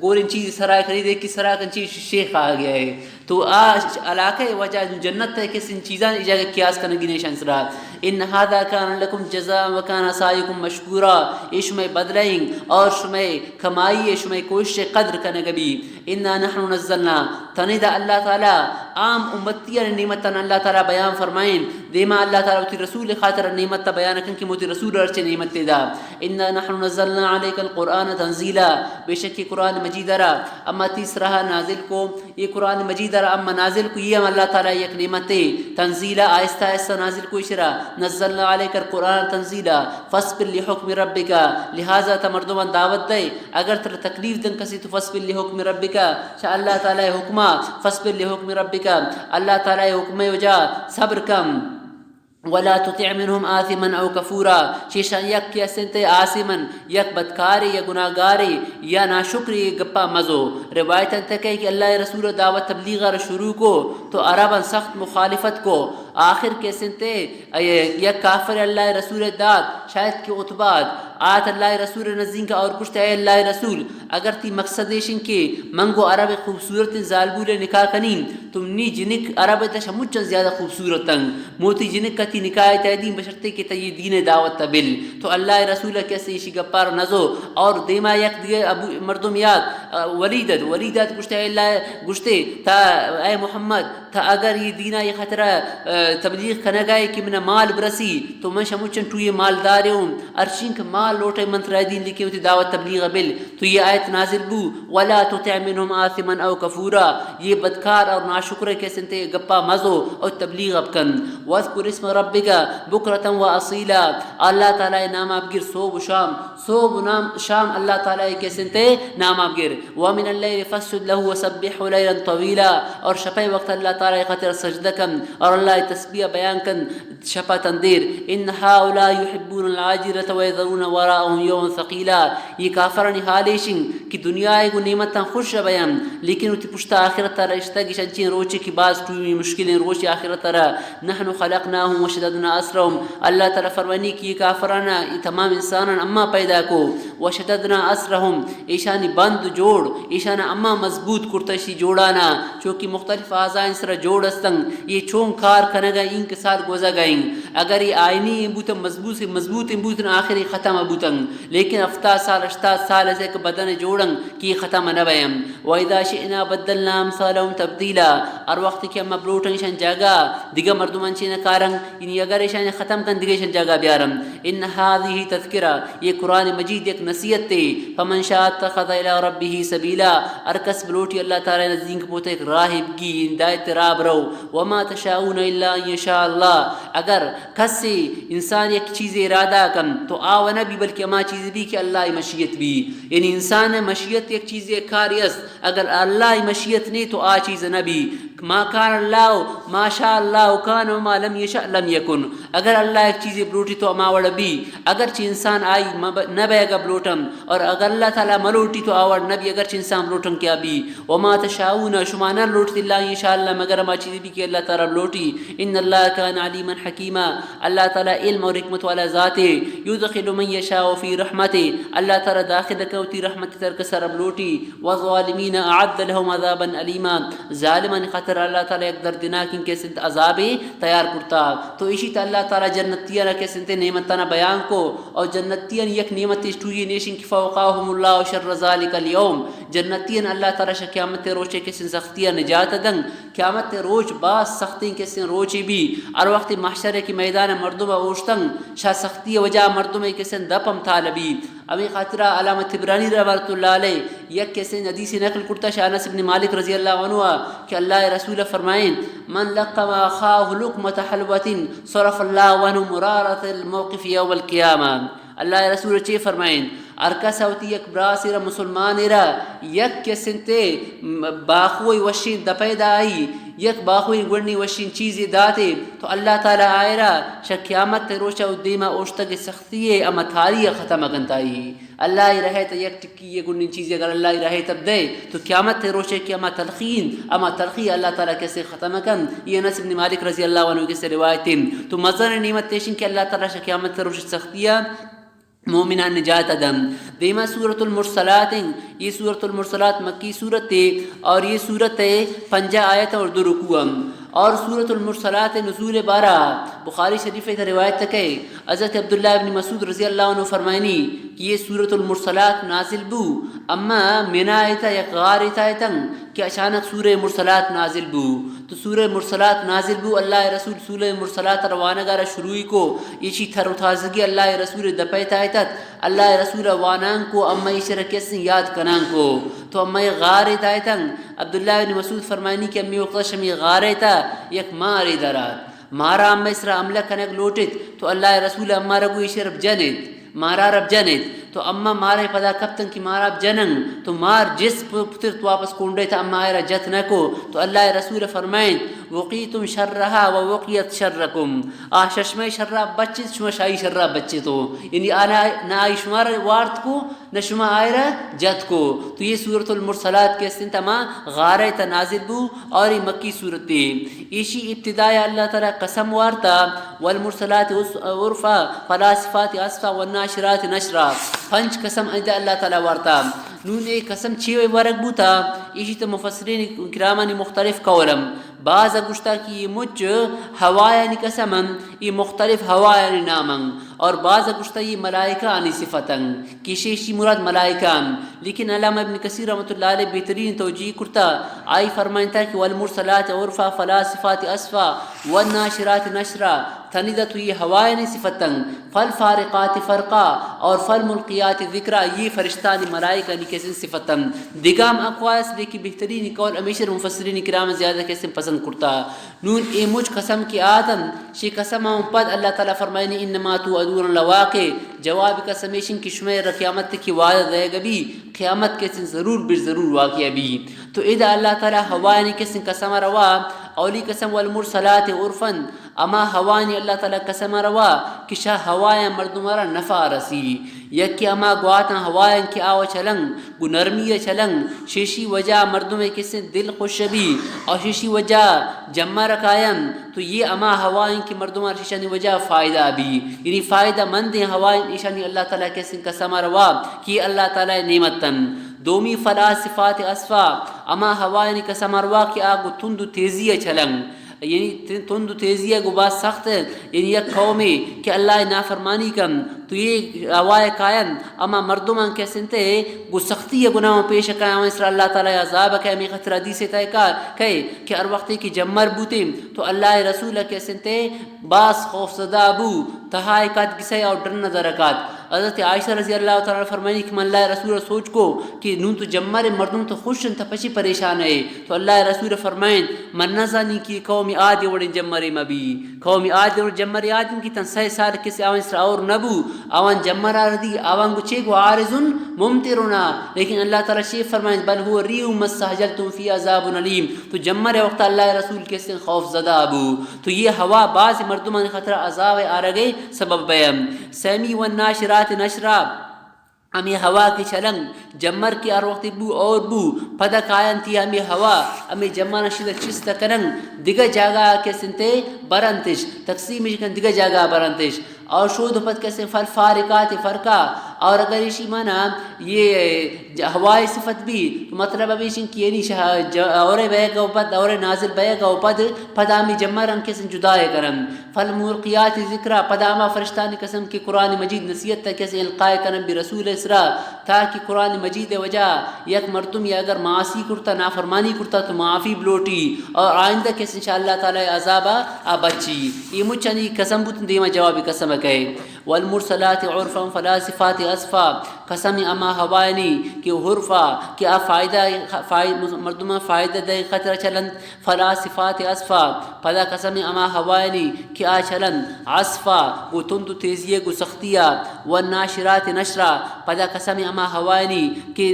گورن چیز سرائے خریدے کی سرائے کن چیز شیخ آ گیا ہے تو علاقہ وجہ جنت ہے کسی چیزاں اجاگہ قیاس کرنگی نیشان سرا ان هذا كان لكم جزاء وكان سعيكم مشكورا یہ شمع بدلائیں اور شمع کمائی شمع کوشش قدر کنگبی انا نحن نزلنا تنیدہ اللہ تعالی عام امتیہ نعمت اللہ تعالی بیان فرمائیں دیما اللہ تعالی اتی رسول خاطر نعمت بیان کن کہ موتی رسول ارچے نعمت دا انا نحن نزلنا علیک القرآن تنزیلا بے شک قرآن مجید را اما تیسرہ نازل کو یہ قرآن مجید را اما نازل کو یہ اللہ تعالی یک نعمت تنزیلا آہستہ آہستہ نازل کو اشرا نزلنا علیک القرآن تنزیلا فاصبر لحکم ربکا لہذا تمردمان دعوت دے اگر تر تکلیف دن کسی تو فاصبر لحکم ربکا شاء اللہ تعالی حکمہ فاصبر لحکم ربکا اللہ تعالی حکم وجہ صبر کم ولا تطع منهم آثما او کفورا شیشان یک کیسنتے آثما یک بدکاری یا گناہگاری یا ناشکری گپا مزو روایت انتا کہ اللہ رسول دعوت تبلیغ شروع کو تو عرباً سخت مخالفت کو آخر کیسنتے یک کافر اللہ رسول داد شاید کی عطبات آت اللہ رسول نزدین کا اور کچھ اے اللہ رسول اگر تی مقصد دیشن کے منگو عرب خوبصورت زالبول نکاح کنین تم نی جنک عرب تشا مچن زیادہ خوبصورتن موتی جنک کتی نکاح تیدین بشرتے کہ تی دین دعوت تبل تو اللہ رسول کیسے اسی گپار نزو اور دیما یک دیگے ابو مردم یاد ولیدت گشتے اے اللہ گشتے تا اے محمد تا اگر یہ دینہ یہ خطرہ تبلیغ کنگائے کہ من مال برسی تو من شموچن تو یہ مالدار ہوں ارشین کا مال لوٹے منتر دین لکھے ہوتی دعوت تبلیغ بل تو یہ آیت نازل بو ولا تطع منهم آثما او کفورا یہ بدکار اور ناشکر کے سنتے گپا مزو اور تبلیغ اب کن واذکر اسم ربک بکرتا و اصیلا اللہ تعالی نام اب گر صوب و شام اللہ تعالی کے سنتے نام اب گر ومن اللیل فسجد له وسبح لیلا طویلا اور شپے وقت اللہ تعالی خاطر سجدہ کن اور اللہ تسبیح بیان کن شپا تندیر ان هؤلاء يحبون العاجلة ويذرون وراءهم يوما ثقيلا یہ کافرانی حالیشن کہ دنیا کو نعمتاں خوش بیان لیکن اتی پشتا آخرت ترہ اشتاگی شنچین روچے کی بعض ٹوئی مشکلیں روچے آخرت ترہ نحن خلقناهم وشددنا اسرهم اللہ تعالی فرمانی کہ یہ کافرانا یہ تمام انسانا اما پیدا پیدا کو وشددنا اسرہم ایشانی بند جوڑ ایشانا اما مضبوط کرتشی جوڑانا چونکہ مختلف اعضاء سر جوڑ استنگ یہ چون کار کنگا ان کے ساتھ گوزا گئیں اگر یہ آئینی امبوتا مضبوط سے مضبوط امبوتن آخری ختم ابوتن لیکن 70 سال 80 سال ایسے کہ بدن جوڑن کی ختم نبیم وَإِذَا شِئْنَا بَدَّلْنَا أَمْثَالَهُمْ تَبْدِيلًا اور وقت کہ ہم بلوٹن شان جگہ دیگا مردمان چین کارن یعنی اگر ایشان ختم کن دیگا شان جگہ بیارم ان هذه تذکرہ یہ قرآن مجید ایک نصیحت تے فمن شاء اتخذ الى ربه سبیلا ارکس بلوٹی اللہ تعالی نزدیک پوتے ایک راہب کی ہدایت راب رو وما تشاؤون الا ان یشاء اللہ اگر کسی انسان ایک چیز ارادہ کن تو آو نہ بھی بلکہ ما چیز بھی کہ اللہ مشیت بھی یعنی انسان مشیت ایک چیز کاری است اگر اللہ مشیت نہیں تو آ چیز نہ بھی ما کان اللہ ما شاء اللہ کان وما لم یشاء لم یکن اگر اللہ ایک چیز بلوٹی تو ما وڑ بھی اگرچہ انسان آئی نہ بے گا بلوٹم اور اگر اللہ تعالیٰ ملوٹی تو آور نبی اگرچہ انسان بلوٹم کیا بھی وما تشاؤون شما نہ لوٹتی اللہ انشاءاللہ مگر ما چیز بھی کہ اللہ تعالیٰ بلوٹی ان اللہ کان علیما حکیما اللہ تعالیٰ علم اور حکمت والا ذات ہے یدخل من یشاء فی رحمتہ اللہ تعالیٰ داخل کوتی رحمت ترک سر بلوٹی والظالمین اعد لهم عذابا علیما ظالمان خاطر اللہ تعالیٰ ایک دردناک ان کے سنت عذاب تیار کرتا تو اسی تا اللہ تعالیٰ جنتیان کے سنت نعمتنا بیان کو اور جنتیان یک نعمت اشتوئی نیشن کی فوقاہم اللہ شر ذالک اليوم جنتیان اللہ تعالیٰ شا قیامت روچے کے سن سختیاں نجات دنگ قیامت روچ باس سختیں کے سن روچے بھی اور وقت محشر کی میدان مردم اوشتنگ شا سختی وجہ مردم کے سن دپم طالبی امی خاطرہ علامہ تبرانی رحمۃ اللہ علیہ یک کے سن حدیث نقل کرتا شاہ انس بن مالک رضی اللہ عنہ کہ اللہ رسول فرمائیں من لقم اخاہ لقمۃ حلوۃ صرف اللہ عنہ مرارۃ الموقف یوم القیامہ اللہ رسول چے فرمائیں ارکا سوتی یک براسر مسلمان را یک کے سنتے باخوئی وشین دپیدا آئی یک باخوئی گڑنی وشین چیزی داتے تو اللہ تعالیٰ آئرا شا قیامت روچا دیما اوشتگ سختی اما تھاری ختم اگنتائی اللہ ہی رہے تو یک ٹکی یہ گڑنی چیزی اگر اللہ ہی رہے تب دے تو قیامت روچے کی اما تلخی اللہ تعالیٰ کیسے ختم اگن یہ انس بن مالک رضی اللہ عنہ کیسے روایتیں تو مزن نعمت تیشن کہ اللہ تعالیٰ شا قیامت روچے سختیاں مومنان نجات ادم دیما سورة المرسلات یہ سورة المرسلات مکی صورت ہے اور یہ صورت ہے 50 آیت اور 2 رکوع اور سورة المرسلات نزول 12 بخاری شریف ہے روایت تک ہے حضرت عبداللہ ابن مسعود رضی اللہ عنہ فرمائنی کہ یہ سورة المرسلات نازل بو اما منا ایتا یک غار ایتا ایتن کہ اچانک سورہ مرسلات نازل بو تو سورہ مرسلات نازل بو اللہ رسول سورہ مرسلات روانگار شروعی کو ایچی تھر تازگی اللہ رسول دپیتا ایتت اللہ رسول وانان کو اما ایشر کسی یاد کنان کو تو اما غار ایتا ایتن عبداللہ ابن مسعود فرمائنی کہ امی وقت شمی غار ایتا یک ماری درات مارا اما اسرا عملہ کنک لوٹت تو اللہ رسول اما رگو ایشر جنت مارا رب جنت تو اما مارے پدا کبتن کی مارا جنن تو مار جس پتر تو واپس کونڈے تھا اما آئرہ جت نہ کو تو اللہ رسول فرمائیں وقیتم شرہا و وقیت شرکم ششمہ شرہ بچے شما شاہی شرہ بچے تو یعنی نہ آئی شمار وارت کو نہ شما آئرہ جت کو تو یہ سورة المرسلات کے سن تما غارہ تنازل بو اور یہ مکی صورت دے ایشی ابتدائی اللہ تعالیٰ قسم وارتا والمرسلات عرفا فلاسفات اسفا والناشرات نشرا 5 قسم ایدہ اللہ تعالیٰ وارتا نون ایک قسم 6 ورق بوتا ایشی تا مفسرین کرامانی مختلف قولم بعض گشتا کی یہ مجھ ہوایانی قسمن یہ مختلف ہوایانی نامن اور بعض گشتا یہ ملائکہ آنی صفتن کی شیشی مراد ملائکان لیکن علامہ ابن کثیر رحمۃ اللہ علیہ بہترین توجیہ کرتا آئی فرمائن تھا کہ والمرسلات عرفا فلاسفات اسفا والناشرات نشرا تھنیدہ تو یہ ہوایانی صفتن فالفارقات فرقا اور فالملقیات ذکرہ یہ فرشتانی ملائکہ نی کیسن صفتن دگام اقواس لیکن بہترین قول امیشر مفسرین کرام زیادہ کیسن پسند کرتا نون اے مجھ قسم کی آدم شی قسم ہم پد اللہ تعالیٰ فرمائنی انما تو ادور لواقع جواب قسمیشن کی شمیر قیامت کی وعدہ دے گا بھی قیامت کیسن ضرور بر ضرور واقع بھی تو اذا اللہ تعالیٰ ہوایانی کیسن قسم روا اولی قسم والمرسلات عرفن اما ہوانی اللہ تعالیٰ قسم روا کہ شاہ ہوائیں مردمارا نفع رسی یکی اما گواتا ہوائیں کہ آو چلنگ گو نرمی چلنگ شیشی وجہ مردم کسی دل خوش بھی اور شیشی وجہ جمع رکھائیں تو یہ اما ہوائیں کہ مردمار شیشانی وجہ فائدہ بھی یعنی فائدہ مند ہیں ہوائیں ایشانی اللہ تعالیٰ کسی قسم روا کہ اللہ تعالیٰ نعمتن دومی فلا صفات اسفا اما ہوائیں قسم روا کہ آگو تند تیزی چلنگ یعنی تند تیزی کو بات سخت ہے یعنی یک قومی کہ اللہ نافرمانی کم تو یہ آوائے قائن اما مردمان کے سنتے گو سختی ہے گناہوں پیش کائیں اس را اللہ تعالی عذاب ہے ہمیں خطر حدیث طے کہے کہ ہر وقت کی جمر بوتے تو اللہ رسول کے سنتے باس خوف زدہ ابو تہائی کات کسے اور ڈرنا درکات حضرت عائشہ رضی اللہ تعالیٰ فرمائنی کہ من اللہ رسول سوچ کو کہ نون تو جمر مردم تو خوش تا پچی پریشان ہے تو اللہ رسول فرمائن من نزانی کی قومی آدھی وڑی جمر مبی قومی آدھی وڑی جمر آدھی کی تن 6 سال کسی آوان سر اور نبو آوان جمر آردی آوان کو چیک و عارضن ممترنا لیکن اللہ تعالیٰ شیف فرمائن بل ہوا ریو مسحجلتم فی عذاب علیم تو جمر وقت اللہ رسول کے سن خوف زدہ ابو تو یہ ہوا بعض مردمان خطرہ عذاب آرگے سبب بیم سیمی والناشرات نشرا ہمیں ہوا کی چلنگ جمر کی ہر وقت بو اور بو پدا کائن تھی ہمیں ہوا ہمیں جمر نشید چست کرنگ دیگا جاگا کے سنتے برانتش تقسیم کن دیگا جاگا برانتش اور شود پت کیسے فارقات فرقہ اور اگر اسی مانا یہ ہوائی صفت بھی تو مطلب ابھی شن کی نہیں اور بے گا پد اور نازل بے گا پد پدامی جمر ہم کیسے جدائے کرم فالملقیات ذکرہ پداما فرشتان قسم کی قرآن مجید نصیحت تا کیسے القائے کرم برسول اسرا تاکہ قرآن مجید وجہ یک مرتم یا اگر معاصی کرتا نافرمانی کرتا تو معافی بلوٹی اور آئندہ کیسے انشاءاللہ تعالی عذابہ بچی یہ مجھنی قسم بوتن دیما جوابی قسم کہے والمرسلات عرفا فلا صفات اسفا قسم اما ہوائنی کہ حرفا کیا مردمہ فائدہ دے خطر چلند فلا صفات اسفا پدا قسم اما ہوائنی کیا چلند عصفا گو تند تیزیے گو سختیا والناشرات نشرا پدا قسم اما ہوائنی کہ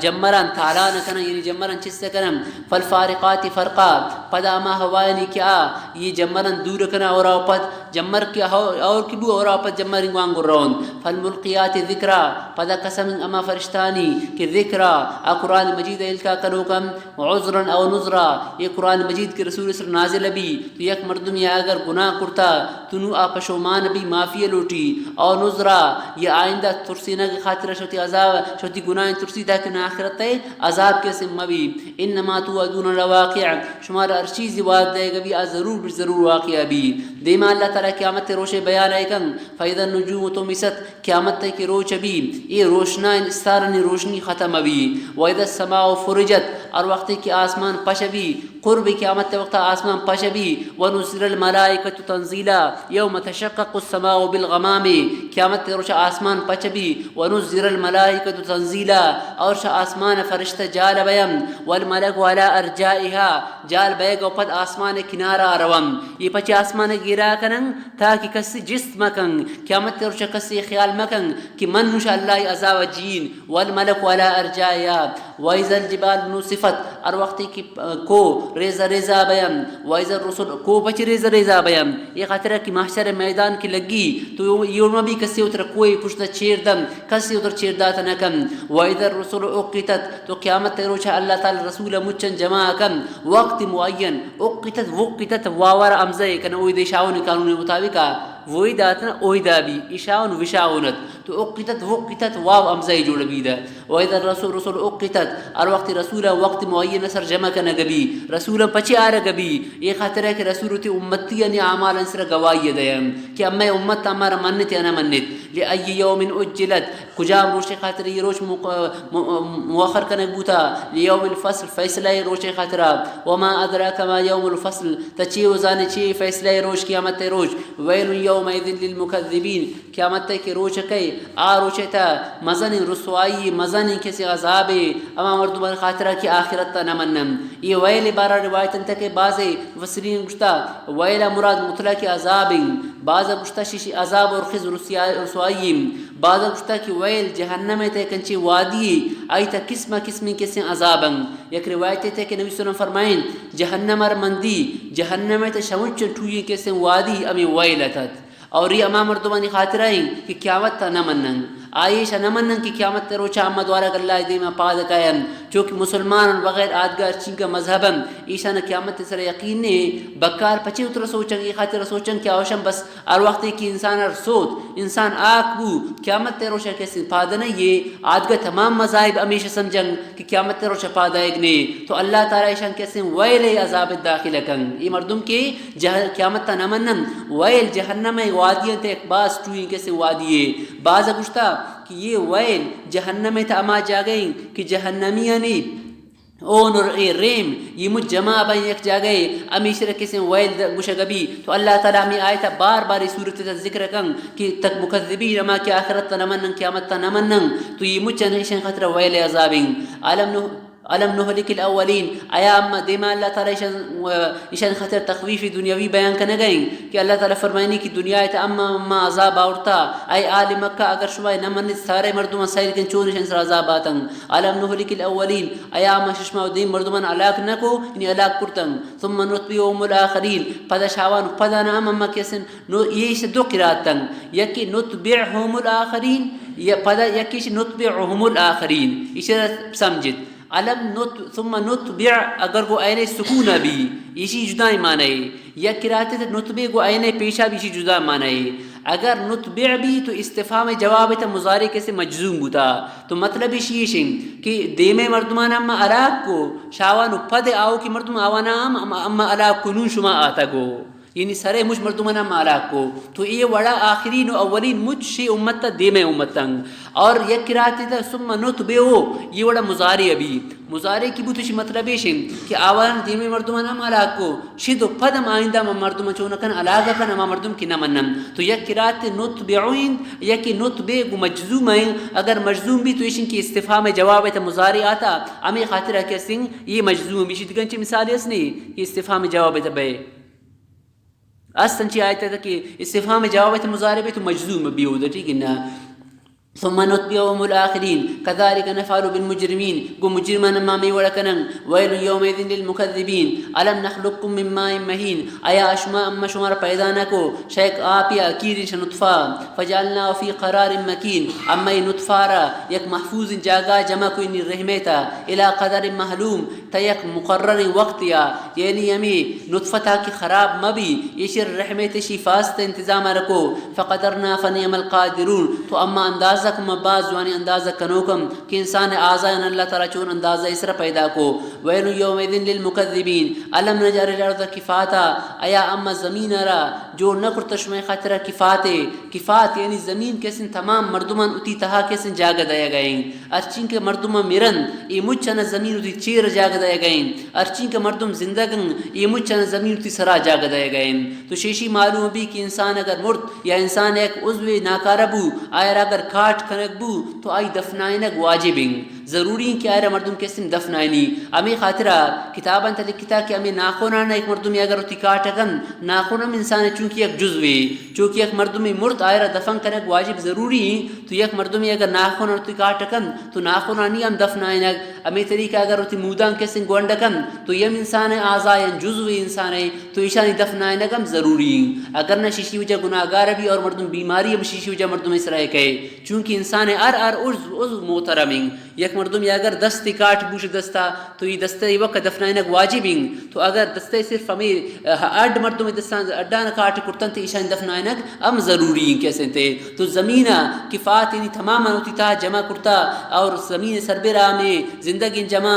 جمران تالان کنا یعنی جمران چس سے کنم فالفارقات فرقا پدا اما ہوائنی کیا یہ جمران دور کنا اور پد جمر کیا اور کبو اور پد جمر وانگو رون فالملقیات ذکرہ پدا قسم اما فرشتانی کہ ذکرہ قرآن مجید الکا کنوکم عذرا او نذرا یہ قرآن مجید کے رسول صلی نازل بھی تو یک مردم یا اگر گناہ کرتا تنو آپ پشومان بھی معافی لوٹی او نذرا یہ آئندہ ترسینہ کی خاطر شوتی عذاب شوتی گناہ ترسی تاکہ انہیں آخرت ہے عذاب کے سم بھی انما توعدون لواقع شمار ہر چیز وعد دے گا بھی ضرور واقعہ بھی دیما اللہ تعالیٰ قیامت روش بیان ہے کن فَإِذَا النُّجُومُ طُمِسَتْ قیامت تے کی روچ بھی یہ روشنا استارنی روشنی ختم بھی وَإِذَا السَّمَاءُ فُرِجَتْ اور وقت کی آسمان پش بھی قرب قیامت تے وقت آسمان پش بھی وَنُزِّلَ الْمَلَائِكَةُ تَنزِيلًا يَوْمَ تَشَقَّقُ السَّمَاءُ بِالْغَمَامِ قیامت تے روچ آسمان پچ بھی وَنُزِّلَ الْمَلَائِكَةُ تَنزِيلًا اور آسمان فرشتہ جال بیم والملک علی ارجائها جال بیگ و پد آسمان کنارہ روم یہ پچ آسمان گرا کنن تاکہ کسی جست مکن قیامت روچ کسی خیال مکن کہ من نش اللہ عذاب جین والملک علی ارجائها وَإِذَا الْجِبَالُ نُصِفَتْ اور وقتی کی کو ریزہ ریزہ بیم وَإِذَا الرُّسُلُ کو بچ ریزہ ریزہ بیم یہ خاطرہ کی محشر میدان کی لگی تو یہ بھی کسی اتر کوئی پشت چیر دم کسی اتر چیر دات نکم وَإِذَا الرُّسُلُ اُقِّتَتْ تو قیامت روچہ اللہ تعالی رسول مچن جمع کم وقت معین اُقِّتَتْ واور امزے کن اوی دے شاون قانون مطابقہ وہی داتنا اوہی دا بھی اشاون وشاونت تو اقتت واو امزائی جوڑ بھی دا وَإِذَا الرَّسُولُ رسول اقتت اور وقت رسولہ وقت معین سر جمع کنا گبی رسولہ پچی آرہ گبی یہ خاطر ہے کہ رسول تی امتی یعنی اعمال انسر گوائی دیم کہ امی امت ہمارا منت یا نہ منت لِأَيِّ يَوْمٍ اُجِّلَتْ کجام روش خاطر یہ روش مؤخر کنا بوتا لِيَوْمِ الْفَصْل فیصلہ روش خاطر وَمَا أَدْرَاكَ مَا يَوْمُ الْفَصْل تچی وزانے چی فیصلہ روش قیامت روش وَيْلٌ يَوْمَئِذٍ لِلْمُكَذِّبِينَ قیامت کے روش کئی آروچتا مزن رسوائی مزن کسی عذاب اما مردمان خاطرہ کی آخرت تا نمنم. یہ ویل بارا روایتن تک بعض مفسرین گشتا ویل مراد مطلق عذاب، بعض گشتا شیشی عذاب اور خز رسوائی، بعض گشتا کی ویل جہنم تے کنچی وادی آئیتا قسم کسی عذابا. یک روایت تے کہ نبی صلی اللہ علیہ وسلم فرمائیں جہنم مندی جہنم تے شمچن ٹھوئی کسی وادی امی ویلتت. اور یہ امام مردمانی خاطرہ ہیں کہ قیامت تا نمنن آئیشہ نمنن کی قیامت تا روچا اما دوارا اللہ دیما پاد قائم چونکہ مسلمان بغیر آدگار چین کا مذہبم ایشہ نہ قیامت سر یقین نے بکار پچے اتر سوچن یہ خاطر سوچن کیا ہوشم بس ار وقت کی انسان ار سوت انسان آک بو قیامت تے روچا کیسے پادنا یہ آدگار تمام مذاہب ہمیشہ سمجھن کہ قیامت تے روچا پادائگ نے تو اللہ تعالی ایشان کیسے ویل عذاب داخل کن یہ مردم کے قیامت تا نمنن ویل جہنم وادیاں تے ایک باس ٹوئی کیسے وادیے بعض گشتا کہ یہ ویل جہنم تا اما جاگئیں کہ جہنمیاں نے اون اور اے ریم یہ مجھ جمع بین ایک جاگئے امیشر کسی ویل گشگبی تو اللہ تعالیٰ میں آیتا بار بار صورت تا ذکر کن کہ تک مکذبین اما کی آخرت تا نمنن قیامت تا نمنن تو یہ مجھ چنشن خطر ویل عذابیں. علم نہلک الاولین آیا اما دیما اللہ تعالیٰ ایشان خطر تخویف دنیاوی بیان کرنے گئیں کہ اللہ تعالیٰ فرمائنی کہ دنیا تا اما عذاب آورتا اے آل مکہ اگر شما نمنت سارے مردمان سائر کن چون ایشان سر عذاب آتن. علم نہلک الاولین آیا اما ششما دیم مردمان علاق نکو یعنی علاق کرتن ثم نتبعهم الاخرین پدا شاوان پدا نام اما کسن یہ دو قراتن یکی نتبعهم الاخرین یا پدا یکیش نتبعهم الاخرین اسے سمجھت علم ثم نتبع اگر کو عین سکون بھی اسی جدا معنی یا قرات نتبع کو عین پیشہ بھی اسی جدا معنی. اگر نتبع بھی تو استفہام جواب تا مضارع کیسے مجزوم ہوتا تو مطلب یہ کہ دیمے مردمان اما علاق کو شاوان پد آؤ کہ مردم آوانا اما علاق کنون شما آتا گو یعنی سرے مجھ مردمان اما علاق کو تو یہ وڑا آخرین و اولین مجھ شی امت تا دیمے امتن. اور یک قرات تا ثم نتبعو یہ وڑا مضارع ابھی مضارع کی بوتش مطلب ہے کہ آوان دیمے مردمان اما علاق کو شد و پدم آئندہ مردمان چونکن علاقہ کن اما مردم کی نمنم. تو یک قرات نتبعوین یکی نتبع کو مجزوم ہیں اگر مجزوم بھی تو ایشن کی استفہام جواب تا مضارع آتا امی خاطرہ کسی یہ مجزوم بھی شد گنچ مثالی اس نے یہ استفہام جواب تا بے اصلا چی آیت ہے کہ استفہام جواب مضارع بھی تو مجزوم بھی ہوتا ٹھیک ہے نا. ثم نتبعهم الآخرين كذلك نفعل بالمجرمين قو مجرمان مامي ولكنن ويل يومئذ للمكذبين ألم نخلقكم من ماء مهين آیا اشما اما شمار پیدا نکو شیک آپیا کیرش نطفہ فجعلنا في قرار مكين اما نطفہ را یک محفوظ جاگا جمع کو انی رحمتا الى قدر معلوم تا یک مقرر وقت یا یعنی امی نطفہ کی خراب مبی ایشر رحمت شفاست انتظام رکو فقدرنا فنعم القادرون تو اما انداز کم بعض وانی اندازہ کنوکم کہ انسان آزائن اللہ تعالیٰ چون اندازہ اسرا پیدا کو. ویل یومئذ للمکذبین علم نجعل الارض کفاتا آیا اما زمین را جو نکر تشمع خاطرہ کفات یعنی زمین کیسن تمام مردمان اتی تہا کیسن جاگ دیا گئیں ارچین کے مردمان مرن ای مجھنا زمین اتی چیر جاگ دیا گئیں ارچین کے مردم زندگن ای مجھنا زمین اتی سرا جاگ دیا گئیں. تو شیشی معلوم بھی کہ انسان اگر مرد یا انسان ایک عضو ناکاربو آیا اگر کھاٹ کنک بو تو آئی دفنائنک واجبیں ضروری کہ آئے مردم کسیم دفنائنی امی خاطرہ کتاباں تلکتا کہ امی ناخونان ایک مردمی اگر اتی کاٹکن ناخونم انسان چونکہ ایک جزوی چونکہ ایک مردمی مرد آئے دفن کنک واجب ضروری تو یک مردمی اگر ناخونان اتی کاٹکن تو ناخونانی ہم دفنائنک امی طریقہ اگر اتی مودان کسیم گوندکن تو یم انسان آزائن جزوی انسان ہے تو ایشانی دفنائنک ہم ضروری اگر نہ شیشی وجہ گناہگار بھی اور مردم بیماری ہم شیشی وجہ مردم اس رہے کہے چونکہ انسان ار عضو محترمیں یک مردم یا اگر دستی کاٹ بوش دستا تو یہ دستے وقت دفنائنک واجبیں تو اگر دستے صرف ہمیں اڈ مردم دستان اڈان کاٹ کرتن تو ایشان دفنائنک ہم ضروری ہیں کیسے تھے. تو زمین کفات یعنی تماما ہوتی تھا جمع کرتا اور زمین سربراہ میں زندگی جمع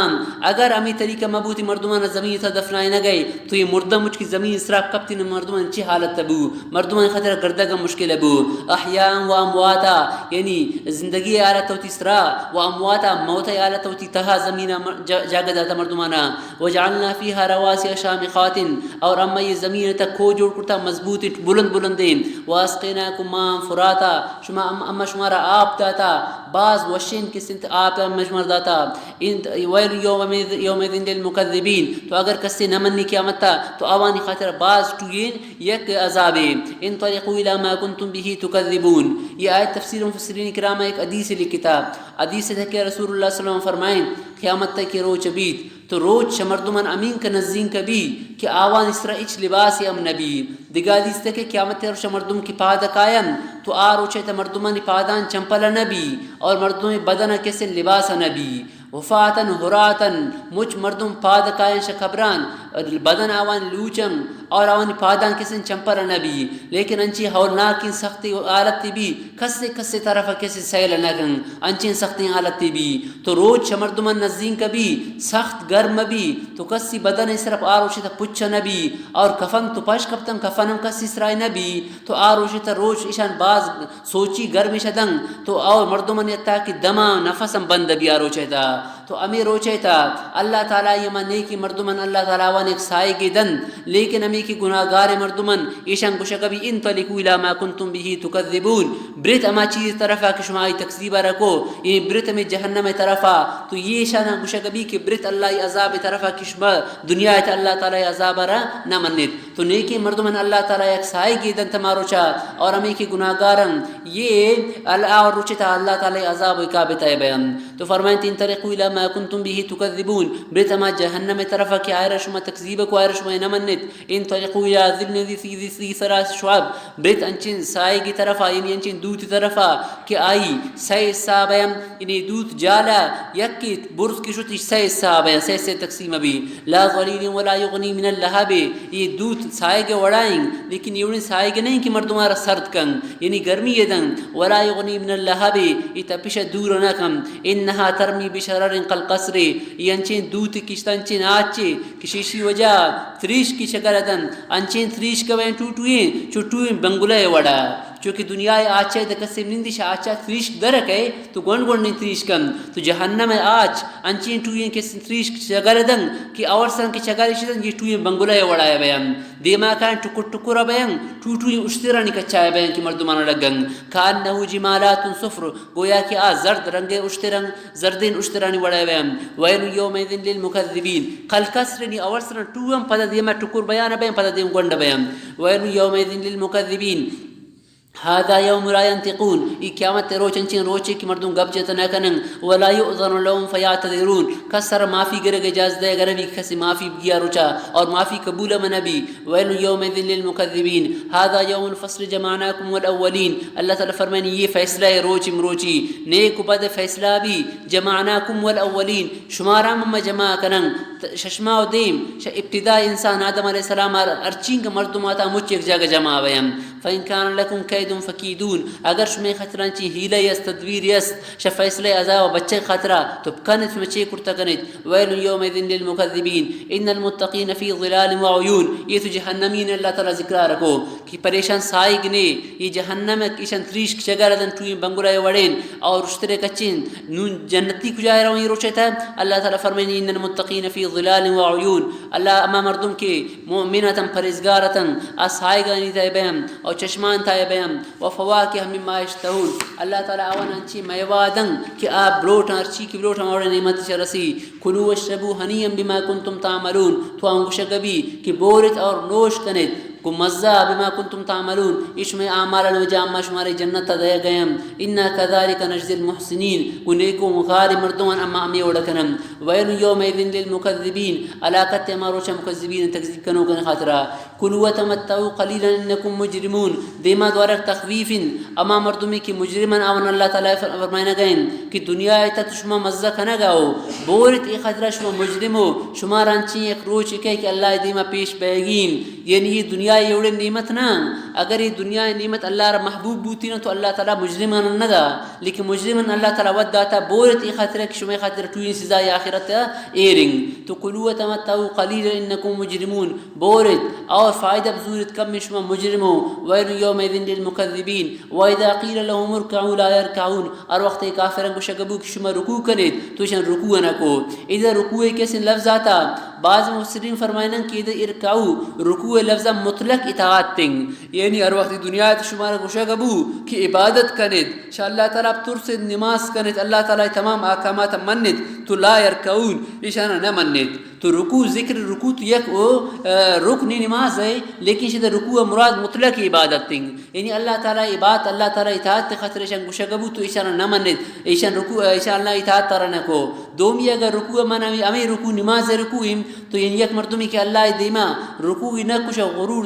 اگر ہمیں طریقہ مبوتی مردمان زمین تھا دفنائے نہ گئے تو یہ مردہ مجھ کی زمین اسراف کب تین مردمان اچھی حالت تبو مردمان خطر گردہ کا مشکل ابو احیاء و امواتا یعنی زندگی آلت ہوتی اسرا و امواتا موت آلت ہوتی تہا زمینہ جاگہ داتا مردمانا وجعلنا فیہا رواسی شامخات اور اما یہ زمین تک کھو جوڑ کرتا مضبوط بلند بلندین واسقیناکم ماء فراتا شما اما شمارا آپ داتا بعض وشین کسنت آپ مشمار داتا ویل یومئذ للمکذبین تو اگر کسی نمنی قیامتا تو آوانی خاطر بعض ٹوین یک عذاب انطلقوا الى ما کنتم به تکذبون. یہ آیت تفسیر مفسرین کرام ایک حدیث لکھتا حدیث ہے کہ رسول اللہ صلی اللہ علیہ وسلم فرمائیں قیامت تک کہ روچ بیت تو روچ مردمان امین کا نزدین کبھی کہ آوان اسرا اچ لباس ام نبی دیگا دیستے کہ قیامت روچ مردم کی پادا قائم تو آ روچے تا مردمان پادان چمپل نبی اور مردم بدن کیسے لباس نبی وفاتن حراتن مچ مردم پاد قائن شخبران بدن آوان لوچم اور آوان پادان کسن چمپر نبی لیکن انچی ہولناکین سختی آلتی بھی کسے کسے طرف کسے سیل نگن انچین سختی آلتی بھی تو روچ مردمان نزدین کبھی سخت گرم بھی تو کسی بدن صرف آروشی تا پچھ نبی اور کفن تو پاش کبتن کفنم کسی سرائی نبی تو آروشی تا روچ ایشان باز سوچی گرمی شدن تو اور مردمان یتا کی دما نفسم بند بھی آروچے تا تو امی روچے تا اللہ تعالیٰ یہ منی کی مردمن اللہ تعالیٰ وان ایک سائے کی دن لیکن امی کی گناہگار مردمن ایشان گوشا کبھی انطلقوا الی ما کنتم به تکذبون برت اما چیز طرفا کہ شما تکذیبہ رکھو یہ برت میں جہنم طرفا تو یہ شان گوشا کبھی کہ برت اللہ عذاب طرفا کہ شما دنیا تا اللہ تعالیٰ عذاب را نہ منت تو نیکی مردمن اللہ تعالیٰ ایک سائے کی دن تماروچا اور امی کی گناہگارن یہ اللہ اور روچتا اللہ تعالیٰ عذاب اکابتا ہے بیان تو فرمائیں انطلقوا الی ما کنتم به تکذبون برت اما جہنم طرفا کہ آئر شما تکذیبہ کو آئر شما نمنت انطلقوا الی ذل ذی ثلاث شعب برت انچین سائے کی طرفا یعنی انچین دوت طرفا کہ آئی سی صابیم یعنی دوت جالا یکی برز کی شتی سی صابیم سی تقسیم بھی لا ظلیل ولا یغنی من اللہب یہ دوت سائے کے وڑائیں لیکن یہ سائے کے نہیں کہ مردمارا سرد کن یعنی گرمی دن ولا یغنی من اللہب یہ تپش دور نہ کم انہا ترمی بشرر قلقصر یہ انچین دوت کشتا انچین آچے کشیشی وجہ تریش کی شکل دن انچین تریش کوئیں ٹوٹوئیں چوٹوئیں بنگلے وڑا چونکہ دنیا آچے دکسی نندش آچا تریش درک ہے تو گونڈ گونڈ نہیں تریش کم تو جہنم آچ انچین ٹوئیں کسی تریش شکل دن کہ اور سن کی شکل شدن یہ ٹوئیں بنگلے وڑا ہے بیان دیما کان ٹکر ٹکر بیان ٹوٹوئیں اشترا نکچا ہے بیان کہ مردمان لگن کانہو جمالات صفر گویا کہ آ زرد رنگ اشترن زردین اشترانی وڑا ہے بیان ویل یومئذ للمکذبین قل کسرنی اور سن ٹوئم پدا دیما ٹکر بیان بیان پدا دیم گونڈ بیان ویل یومئذ للمکذبین هذا يوم لا ينطقون ای قیامت روچ انچین روچے کی مردم گپ جتا نہ کنن ولا يؤذن لهم فيعتذرون کسر معافی گرے اجازت دے اگر بھی کسی معافی گیا روچا اور معافی قبول منبی ویل یومئذ للمکذبین هذا يوم الفصل جمعناكم والاولین اللہ تعالی فرمائیں یہ فیصلہ ہے روچ مروچی نیک بد فیصلہ بھی جمعناكم والاولین شمارا مم جمع کنن ششما و دیم ابتداء انسان آدم علیہ السلام ارچین کا مردماتا مجھ ایک جگہ جمع ویم فإن كان لكم كيد فكيدون اگر شمی خطران چی ہیلہ یست تدبیر یست فیصلہ عذاب و بچے خطرہ تو کنت فمچے کرتا کنت ویل یومئذ للمکذبین ان المتقین فی ظلال وعیون یہ تو جہنمین اللہ تعالی ذکرہ رکھو کہ پریشان سائگ نے یہ جہنم کشن تریش شگر دن ٹوئیں بنگرائے وڑین اور رشترے کچین نون جنتی کو جائے رہوں یہ روچتا ہے اللہ تعالی فرمائنی ان المتقین فی ظلال وعیون اللہ اما مردم کے مؤمنتا پرزگارتا اسائگانی تیبہم اور چشمان تائبہم وفواکہ مما یشتہون اللہ تعالیٰ آوان انچی میوادن کہ آپ بلوٹا ارچی کی بلوٹا اور نعمت شرسی کلو وشربو حنیم بما کنتم تعملون تو انگوشہ کبھی کہ بورت اور نوش کنت کو مزہ بما کنتم تعملون اس میں اعمال الوجام شماری جنت دے گئم انا کذالک نجزی المحسنین کو نیکو مغار مردمان اما امی اوڑکنم ویل یومئذ للمکذبین علاقت اماروچا مکذبین تکذیب کنو کن خاطرہ کلو وتمتعو قلیلا انکم مجرمون دیما دوارک تخویف اما مردمی کی مجرمن آون اللہ تعالیٰ فرمائنا گئن کہ دنیا ایتا شما مزہ کنا گاؤ بورت ای خطرہ شما مجرمو شما رانچی ایک روچ کہ اللہ دیما پیش بیگیم یعنی یہ دنیا یہ نعمت نا اگر یہ دنیا نعمت اللہ را محبوب بوتی نا تو اللہ تعالیٰ مجرمان ندا لیکن مجرمان اللہ تعالیٰ ود داتا بورت ای خاطر کہ شما خاطر توی سزای آخرت ایرنگ تو کلوا تمتعوا قلیلا انکم مجرمون بورت اور فائدہ بزورت کم میں شما مجرمو ویل یومئذ للمکذبین واذا قیل لهم ارکعوا لا يرکعون اور وقت کافرن کو شگبو کہ شما رکوع کنید تو شان رکوع نہ کو ادھر رکوع کیسے لفظ آتا بعض مفسرین فرمائیں کہ ادھر ارکعوا رکوع لفظ مطلق اطاعت تنگ یعنی ہر وقت دنیا شما کو شگبو کہ عبادت کنید شاء اللہ تعالیٰ ترس نماز کنید اللہ تعالیٰ تمام احکامات منید تو لا یرکعون اشانہ نہ منید تو رکوع ذکر رکوع تو یک رکن نماز ہے لیکن شد رکوع مراد مطلق عبادت تنگ یعنی اللہ تعالیٰ عبادت اللہ تعالیٰ اطاعت خاطر ایشان گوشگبو تو ایشان نہ منید ایشان رکوع ایشان اللہ اطاعت تارا نہ کو دومی اگر رکوع من امی رکوع نماز رکوعیم تو یعنی یک مردمی کہ اللہ دیما رکوع نہ کچھ غرور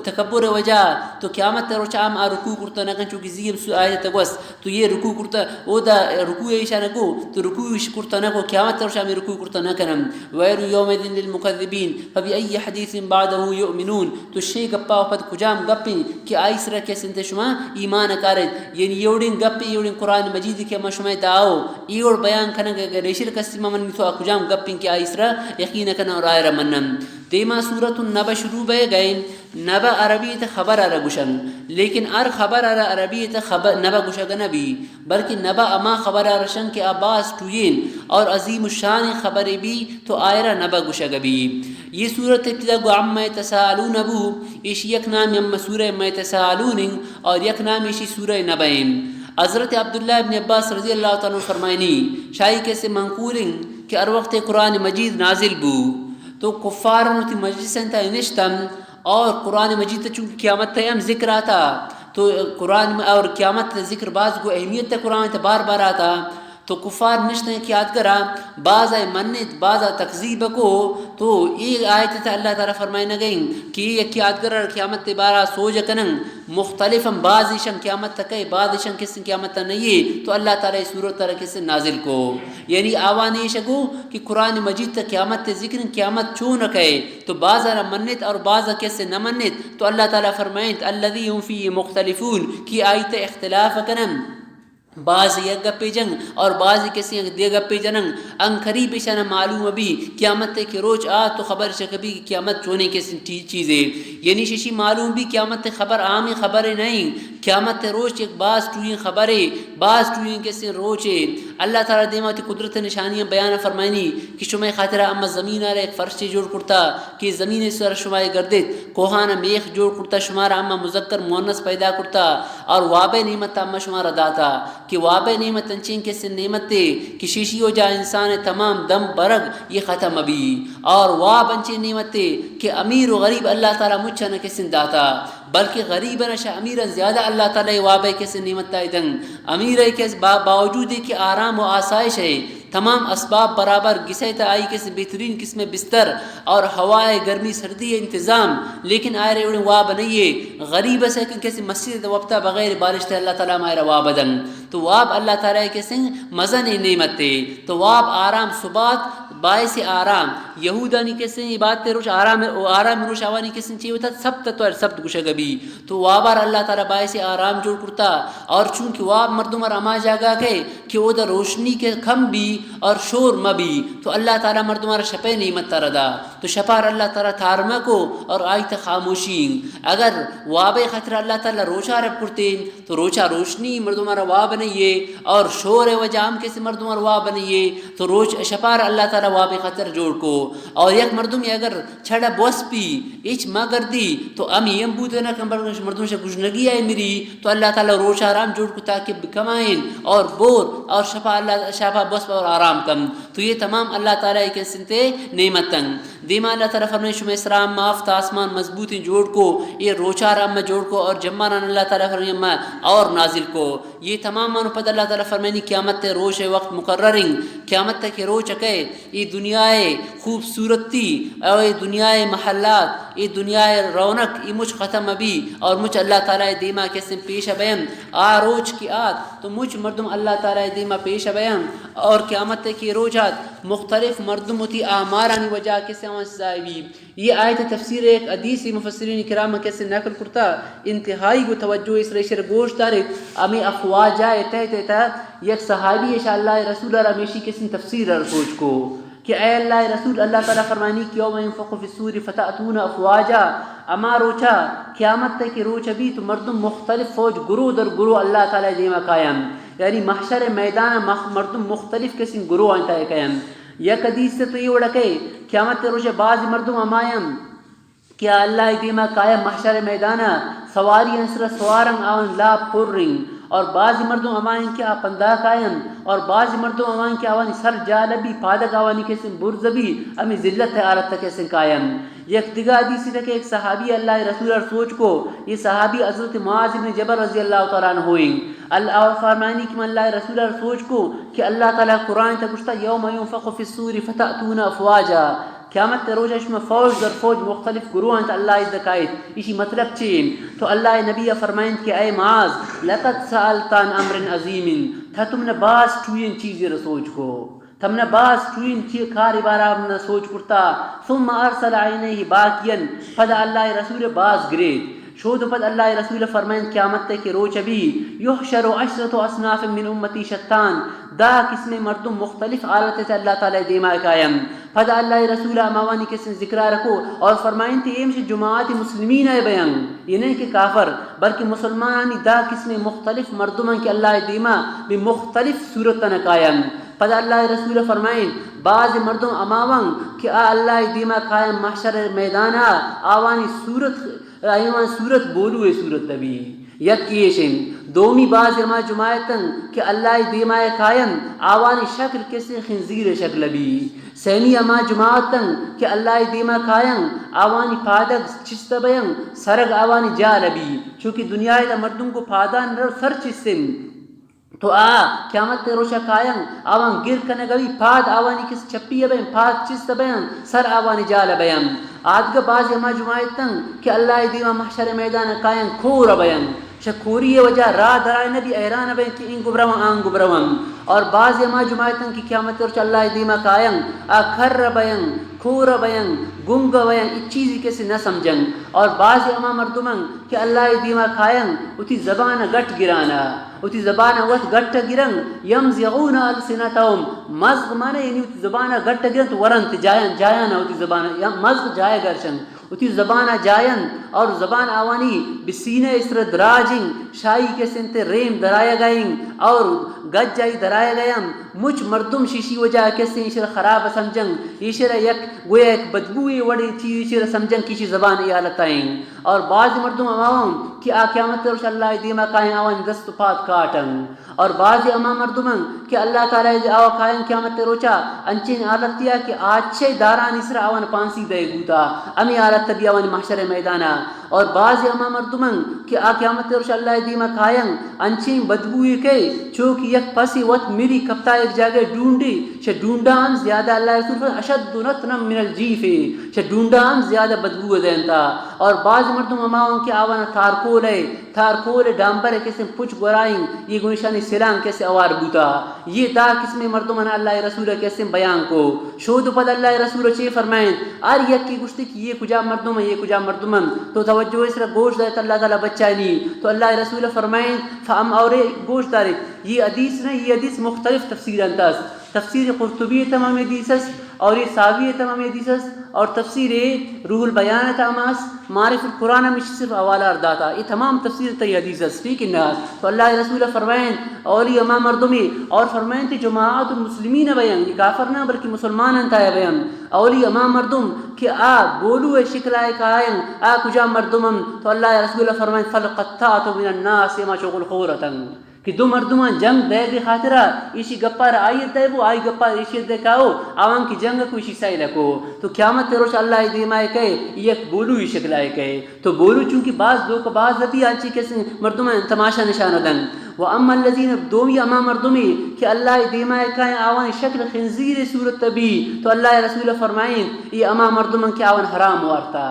تکبر وجہ تو قیامت روچ عام رکوع کرتا نہ کن چونکہ زیم آیت تگوس تو یہ رکوع کرتا او دا رکوع ایشان کو تو رکوع کرتا نہ کو قیامت روچ عام رکوع کرتا نہ کنم ویل یومئذ للمکذبین فبأي حدیث بعده یؤمنون تو شی گپا وقت کجام گپیں کہ آئیس را کیسے انت شما ایمان کارد یعنی یوڑین گپی یوڑین قرآن مجید کے ما شما دعاو ایوڑ بیان کنن کہ ریشل کسی من تو کجام گپیں کہ آئیس را یقین کنن اور آئے را منن دیما سورة النبا شروع بے گئیں نبا عربی تا خبر آرہ گوشن لیکن خبر آرہ عربی تا خبر نبا گوشگ نبی بلکہ نبا اما خبر آرشن کہ عباس ٹوین اور عظیم الشان خبر بھی تو آئرہ نبا گوشگ بھی یہ صورت ابتدا گو عما یتساءلون ابو ایش یک نام یم سورہ ما یتساءلون اور یک نام ایشی سورہ نبائیم حضرت عبداللہ ابن عباس رضی اللہ تعالیٰ فرمائنی شاہی کیسے منقولیں کہ ار وقت قرآن مجید نازل بو تو کفارن تی مجلسن تا نشتم اور قرآن مجید تا چونکہ قیامت تا یم ذکر آتا تو قرآن اور قیامت تا ذکر بعض کو اہمیت تا قرآن تا بار بار آتا تو کفار نشتے کی یاد کرا بعض آئے منت بعض آئے تقذیب کو تو ایک آیت تا اللہ تعالیٰ فرمائے نہ گئیں کہ یہ یاد کرا قیامت بارہ سوج کنن مختلفاً بعض ایشن قیامت تک ہے بعض ایشن کس قیامت تک نہیں ہے تو اللہ تعالیٰ صورت طرح کس نازل کو یعنی آوان ایشگو کہ قرآن مجید تک قیامت ذکر قیامت چون رکھے تو بعض آئے منت اور بعض کیسے نہ منت تو اللہ تعالیٰ فرمائیں الذی ہم فی مختلفون کی آیت اختلاف کنن بعض یک گپے جنگ اور بعض کسی دے گپے جنگ ان قریب شان معلوم بھی قیامت کے روز آ تو خبر شکبی قیامت چونے کے چیزیں یعنی ششی معلوم بھی قیامت خبر عام خبریں نہیں قیامت روز ایک بعض ٹوئیں خبریں بعض ٹوئیں کیسے روز اللہ تعالیٰ دیمات قدرت نشانیاں بیان فرمائنی کہ شما خاطرہ اما زمین آرہ ایک فرش جوڑ کرتا کہ زمین سر شما گردت کوہانا میخ جوڑ کرتا شمارا اما مذکر مونس پیدا کرتا اور وابے نعمت اما شمارا داتا کہ وابے نعمت انچین کیسے نعمت تے کہ شیشی ہو جا انسان تمام دم برگ یہ ختم ابھی اور واب انچین نعمت تے کہ امیر و غریب اللہ تعالیٰ مجھا نہ کسن داتا بلکہ غریب نشا امیر زیادہ اللہ تعالیٰ وابے کیسے نعمت تا دن امیر کیسے باوجود کہ آرام و آسائش ہے تمام اسباب برابر گسے تا آئی کیسے بہترین قسم بستر اور ہوائے گرمی سردی انتظام لیکن آئے رہے انہیں واب نہیں ہے غریب سے کیسے مسجد وقتا بغیر بارش تے اللہ تعالیٰ مائرہ واب دن تو واب اللہ تعالیٰ کیسے مزن نعمت تے تو واب آرام صبات باعث آرام یہودانی کیسے یہ بات تے روش آرام روش آوانی کیسے چاہیے ہوتا سب تو سب گوشہ گبی تو وابار اللہ تعالیٰ باعث آرام جوڑ کرتا اور چونکہ واب مردم رما جاگا گئے کہ وہ دا روشنی کے کم بھی اور شور مبی تو اللہ تعالیٰ مردم شپے نعمت تردا تو شپار اللہ تعالیٰ تارما کو اور آیت خاموشی اگر واب خطر اللہ تعالیٰ روچا رب کرتے تو روچا روشنی مردم واب نہیں ہے اور شور و جام کیسے مردم واب نہیں ہے تو روچ شپار اللہ تعالیٰ واب خطر جوڑ کو اور یک مردم اگر چھڑا بوس پی اچ مگر دی تو امی بوتے نہ مردم سے گشنگی آئے میری تو اللہ تعالیٰ روچ آرام جوڑ کو تاکہ کمائیں اور بور اور شفا اللہ شفا بس اور آرام کم تو یہ تمام اللہ تعالیٰ کے سنتے نعمتن دیما اللہ تعالیٰ فرمائے شما اسرام مافت آسمان مضبوطی جوڑ کو یہ روچار اما جوڑ کو اور جمانان اللہ تعالیٰ فرمائے اور نازل کو یہ تمام مانو پد اللہ تعالیٰ فرمائنی قیامت روش وقت مقررنگ قیامت تک روچ اکے یہ دنیا خوبصورتی اور یہ دنیا محلات یہ دنیا رونق یہ مجھ ختم ابھی اور مجھ اللہ تعالیٰ دیما کیسے پیش بیان روچ کی آت تو مجھ مردم اللہ تعالیٰ دیما پیش بیان اور قیامت کی روجات مختلف مردم ہوتی آمارانی وجہ کیسے آوان صاحبی یہ آیت تفسیر ایک حدیث مفسرین کرام کیسے نقل کرتا انتہائی کو توجہ اس ریشر گوشت دارے امی افواجہ تحت یک صحابی انشاءاللہ رسول اللہ رمیشی کسی تفسیر سوچ کو کہ اے اللہ رسول اللہ تعالیٰ فرمانی کہ یوم ينفخ فی الصور فتأتون افواجا اما روچا قیامت تک کہ روچ بھی تو مردم مختلف فوج گروہ در گروہ اللہ تعالیٰ دیما قائم یعنی محشر میدان مردم مختلف کسی گروہ آنتا ہے قائم یک حدیث سے تو یہ اڑکے قیامت روچ بعض مردم امائم کیا اللہ دیما قائم محشر میدانا سواری انسر سوارن آن لا پرنگ اور بعض مردم امائن کیا پندہ قائم اور بعض مردم امائن کیا آوانی سر جالبی پادک آوانی کیسے برزبی امی ذلت حالت تک کیسے قائم یک دیگا حدیثی تک ایک صحابی اللہ رسول اللہ سوچ کو یہ صحابی حضرت معاذ بن جبل رضی اللہ تعالیٰ عنہ ہوئیں اللہ فرمانی کہ اللہ رسول اللہ سوچ کو کہ اللہ تعالیٰ قرآن تک کچھتا یوم ينفخ فی الصور فتأتون افواجا قیامت روز میں فوج در فوج مختلف گروہ ہیں اللہ دکائت اسی مطلب چین تو اللہ نبی فرمائیں کہ اے معاذ لقد سألتان امر عظیم تھا تم نے باز ٹوئین چیزیں رسوچ کو تم نے باز ٹوئین کار بارا نے سوچ کرتا ثم ارسل عینیہ باکین پدا اللہ رسول باز گریت شود پد اللہ رسول فرمائیں قیامت تے کہ روچ بھی یحشر عشرت اصناف من امتی شتان دا قسم مردم مختلف حالت سے اللہ تعالی دیما قائم پد اللہ رسول اموانی کس ذکر رکھو اور فرمائیں تے ایم سے جماعت مسلمین ہے بیان یہ نہیں کہ کافر بلکہ مسلمانانی دا قسم مختلف مردم کہ اللہ دیما بمختلف صورت قائم پد اللہ رسول فرمائیں بعض مردم اماون کہ اللہ دیما قائم محشر میدانا آوانی صورت بولو ہے صورت تبی یکیشن دومی بعض اما جماعتن کہ اللہ دیما قائم آوانی شکل کسی خنزیر شکل بھی سیمی اما جماعتن کہ اللہ دیما قائم آوانی پادک چست بیان سرگ آوانی جال بھی چونکہ دنیا دا مردم کو پادان سر چستن تو قیامت روشا قائم آوان گر کنے گوی پاد آوانی کس چپی بیان پاد چست بیان سر آوانی جال بیان آدھگا بعض اما جماعتن کہ اللہ دیما محشر میدان قائم کھور بیان شکوری وجہ راہ درائے نبی ایران بیان کہ ان گبروان آن گبروان اور بعض اما جماعتن کی قیامت روشا اللہ دیما قائم کھر بیان کھور بیان گنگ بیان اس چیزی کسی نہ سمجھن اور بعض اما مردمن کہ اللہ دیما قائم اتی زبان گٹ گرانا اتی زبان وقت گٹ گرن یمزغون السنتهم مزغ مانے یعنی اتی زبان گٹ گرن تو ورنت جایان اتی زبان مزغ جائے گرشن اتی زبان جائن اور زبان آوانی بسینہ اسر دراجن شائی کے سنتے ریم درائے گئیں اور گج جائی درائے گئیں مجھ مردم شیشی وجہ کیسے اشرا خراب سمجھن اشرا یک گویا ایک بدبوئی وڑی چیز اشرا سمجھن کسی زبان ایالت آئیں اور بعض مردم امام کہ قیامت روش اللہ دیما قائم آوان دست پات کاٹن اور بعض امام مردمن کہ اللہ تعالیٰ آوا قائم قیامت روچا انچین حالت دیا کہ آچھے داران اسرا آوان پانسی دے گوتا امی حالت تبی آوان محشر میدانا اور بعض امام مردمن کہ قیامت روش اللہ دیما قائم انچین بدبوئی کے چونکہ یک پسی وقت میری کپتا ایک جگہ ڈونڈی چھ ڈونڈان زیادہ اللہ رسول فرمائے اشد نتنم من الجیفے چھ ڈونڈان زیادہ بدبو دینتا اور بعض مردم امام کے آوان تھارکول ڈامبر کیسے پچھ گرائیں یہ گنشانی سلام کیسے اوار بوتا یہ دا قسم مردمان اللہ رسول کیسے بیان کو شود پد اللہ رسول چے فرمائیں آر یک کی گشتی کہ یہ کجا مردم ہے یہ کجا مردمن تو توجہ اس طرح گوشت دارت اللہ تعالیٰ بچہ نہیں تو اللہ رسول فرمائیں فہم اور گوشت دارت یہ حدیث نہیں یہ حدیث مختلف تفسیر انتاز تفسیر قرطبی تمام حدیث اور یہ ساوی تمام حدیث اور تفسیر روح البیان تماس معرف القرآن میں صرف حوالہ ارداتا یہ تمام تفسیر تی حدیث ٹھیک ہے تو اللہ رسول فرمائیں اولی امام مردمی اور فرمائیں تی جماعت المسلمین بیان یہ کافر نہ بلکہ مسلمان انتا ہے بیان اولی امام مردم کہ بولو شکل آئے قائم کجا مردمم تو اللہ رسول فرمائیں فلقطعت من الناس ما شغل خورتن کہ دو مردمان جنگ دے دی خاطرہ اسی گپار آئیت دے وہ آئی گپار اسی دیکھاؤ آوان کی جنگ کو اسی سائی لکو تو قیامت روش اللہ دیمائے کہے یک بولو ہی شکل آئے کہے تو بولو چونکہ بعض دو کا بعض ابھی آنچی کیسے مردمان تماشا نشانہ دن وَأَمَّا الَّذِينَ دومی اما مردمی کہ اللہ دیمائے کہیں آوان شکل خنزیر صورت تبی تو اللہ رسول فرمائیں یہ اما مردمان کی آوان حرام وارتا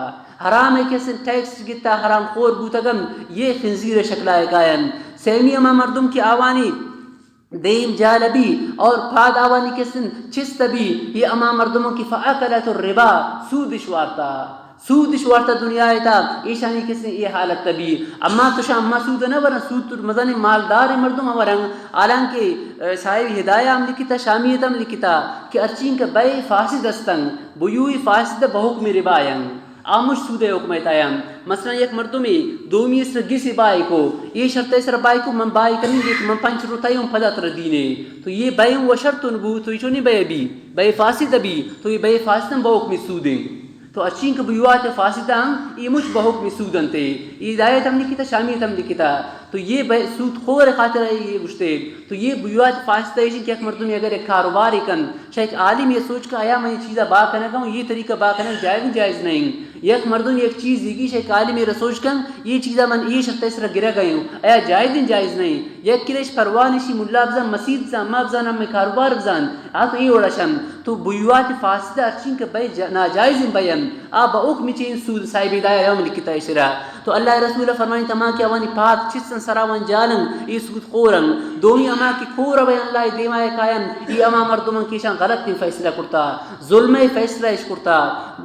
حرام ہے کیسے ٹیکس گتا حرام خور بوتگم یہ خنزیر شکل آئے کائن سیمی اما مردم کی آوانی دیم جالبی اور پاد آوانی کسن چست بھی یہ اما مردموں کی فاکلت الربا سود شوارتا دنیا تا ایشانی کسن یہ حالت تبی اما تشا اما سود نہ ورن سود تو مزانی مالدار مردم ورن حالانکہ صاحب ہدایہ ہم لکھتا شامیت ہم لکھتا کہ ارچین کا بے فاسد استنگ بیوی فاسد بحکم رباین آمش سود حکم تایم مثلا یک مردمی دومی سر گسی بائی کو یہ شرط سر بائی کو من بائی کریں گے من 5 روپیوں پدا تر دینے تو یہ بائیں و شرط بو تو یہ نہیں بے بھی بے فاسد بھی تو یہ بے فاسد بحکم سودیں تو اچین کے بیوات فاسدہ یہ مجھ بحکم سودن تے یہ ہدایت ہم لکھتا شامیت ہم لکھتا تو یہ سود خور خاطر ہے یہ گشتے تو یہ بیوات فاسدہ ہے کہ ایک مردمی اگر ایک کاروبار کن شاید عالم یہ سوچ کا آیا میں یہ چیزہ با کرنے کا ہوں یہ طریقہ با کرنے جائز نہیں یک مردم ایک چیز دیگی شاید عالم یہ سوچ کن یہ چیزہ من یہ شرط اس طرح گرہ گئے ہوں آیا جائز نہیں یک کلیش پروانشی ملا بزن مسید زن ما بزن ہمیں کاروبار بزن آتا یہ اوڑشن تو بیوات فاسدہ اچین کے بے ناجائز بین آبا اوک چین سود صاحب ہدایہ یوم لکھتا اشرا تو اللہ رسول فرمائیں تما کہ اوانی پاک چسن سراوان جالن یہ سود خورن دومی اما کی خور بین اللہ دیمائے قائم یہ اما مردمان کی شان غلط کی فیصلہ کرتا ظلم فیصلہ اش کرتا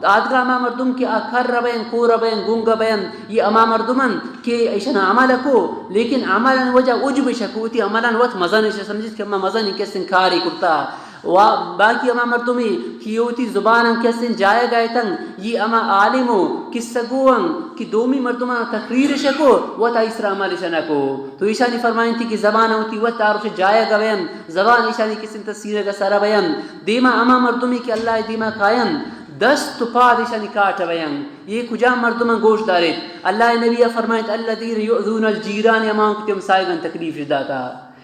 آدگاہ اما مردم کی اکھر بین خور بین گنگ بین یہ اما مردمان کہ ایشان عمل کو لیکن عملا وجہ عجب شکوتی عملا وقت مزن سمجھت کہ اما مزن کس انکاری کرتا و باقی اما مردمی کیوتی زبان کسن جائے گئے تنگ یہ اما عالمو کس گوان کہ دومی مردمان تقریر شکو و تا اسرا عمل شنکو تو ایشانی فرمائیں تھی کہ زبان ہوتی و تعارف جائے گوین زبان ایشانی کسن تصویر کا سارا بیان دیما اما مردمی کہ اللہ دیما قائم دست پاد ایشانی کاٹ بیان یہ کجا مردمان گوشت دارے اللہ نبی فرمائیں الذین یؤذون الجیران اما کتم سائگن تکلیف جداتا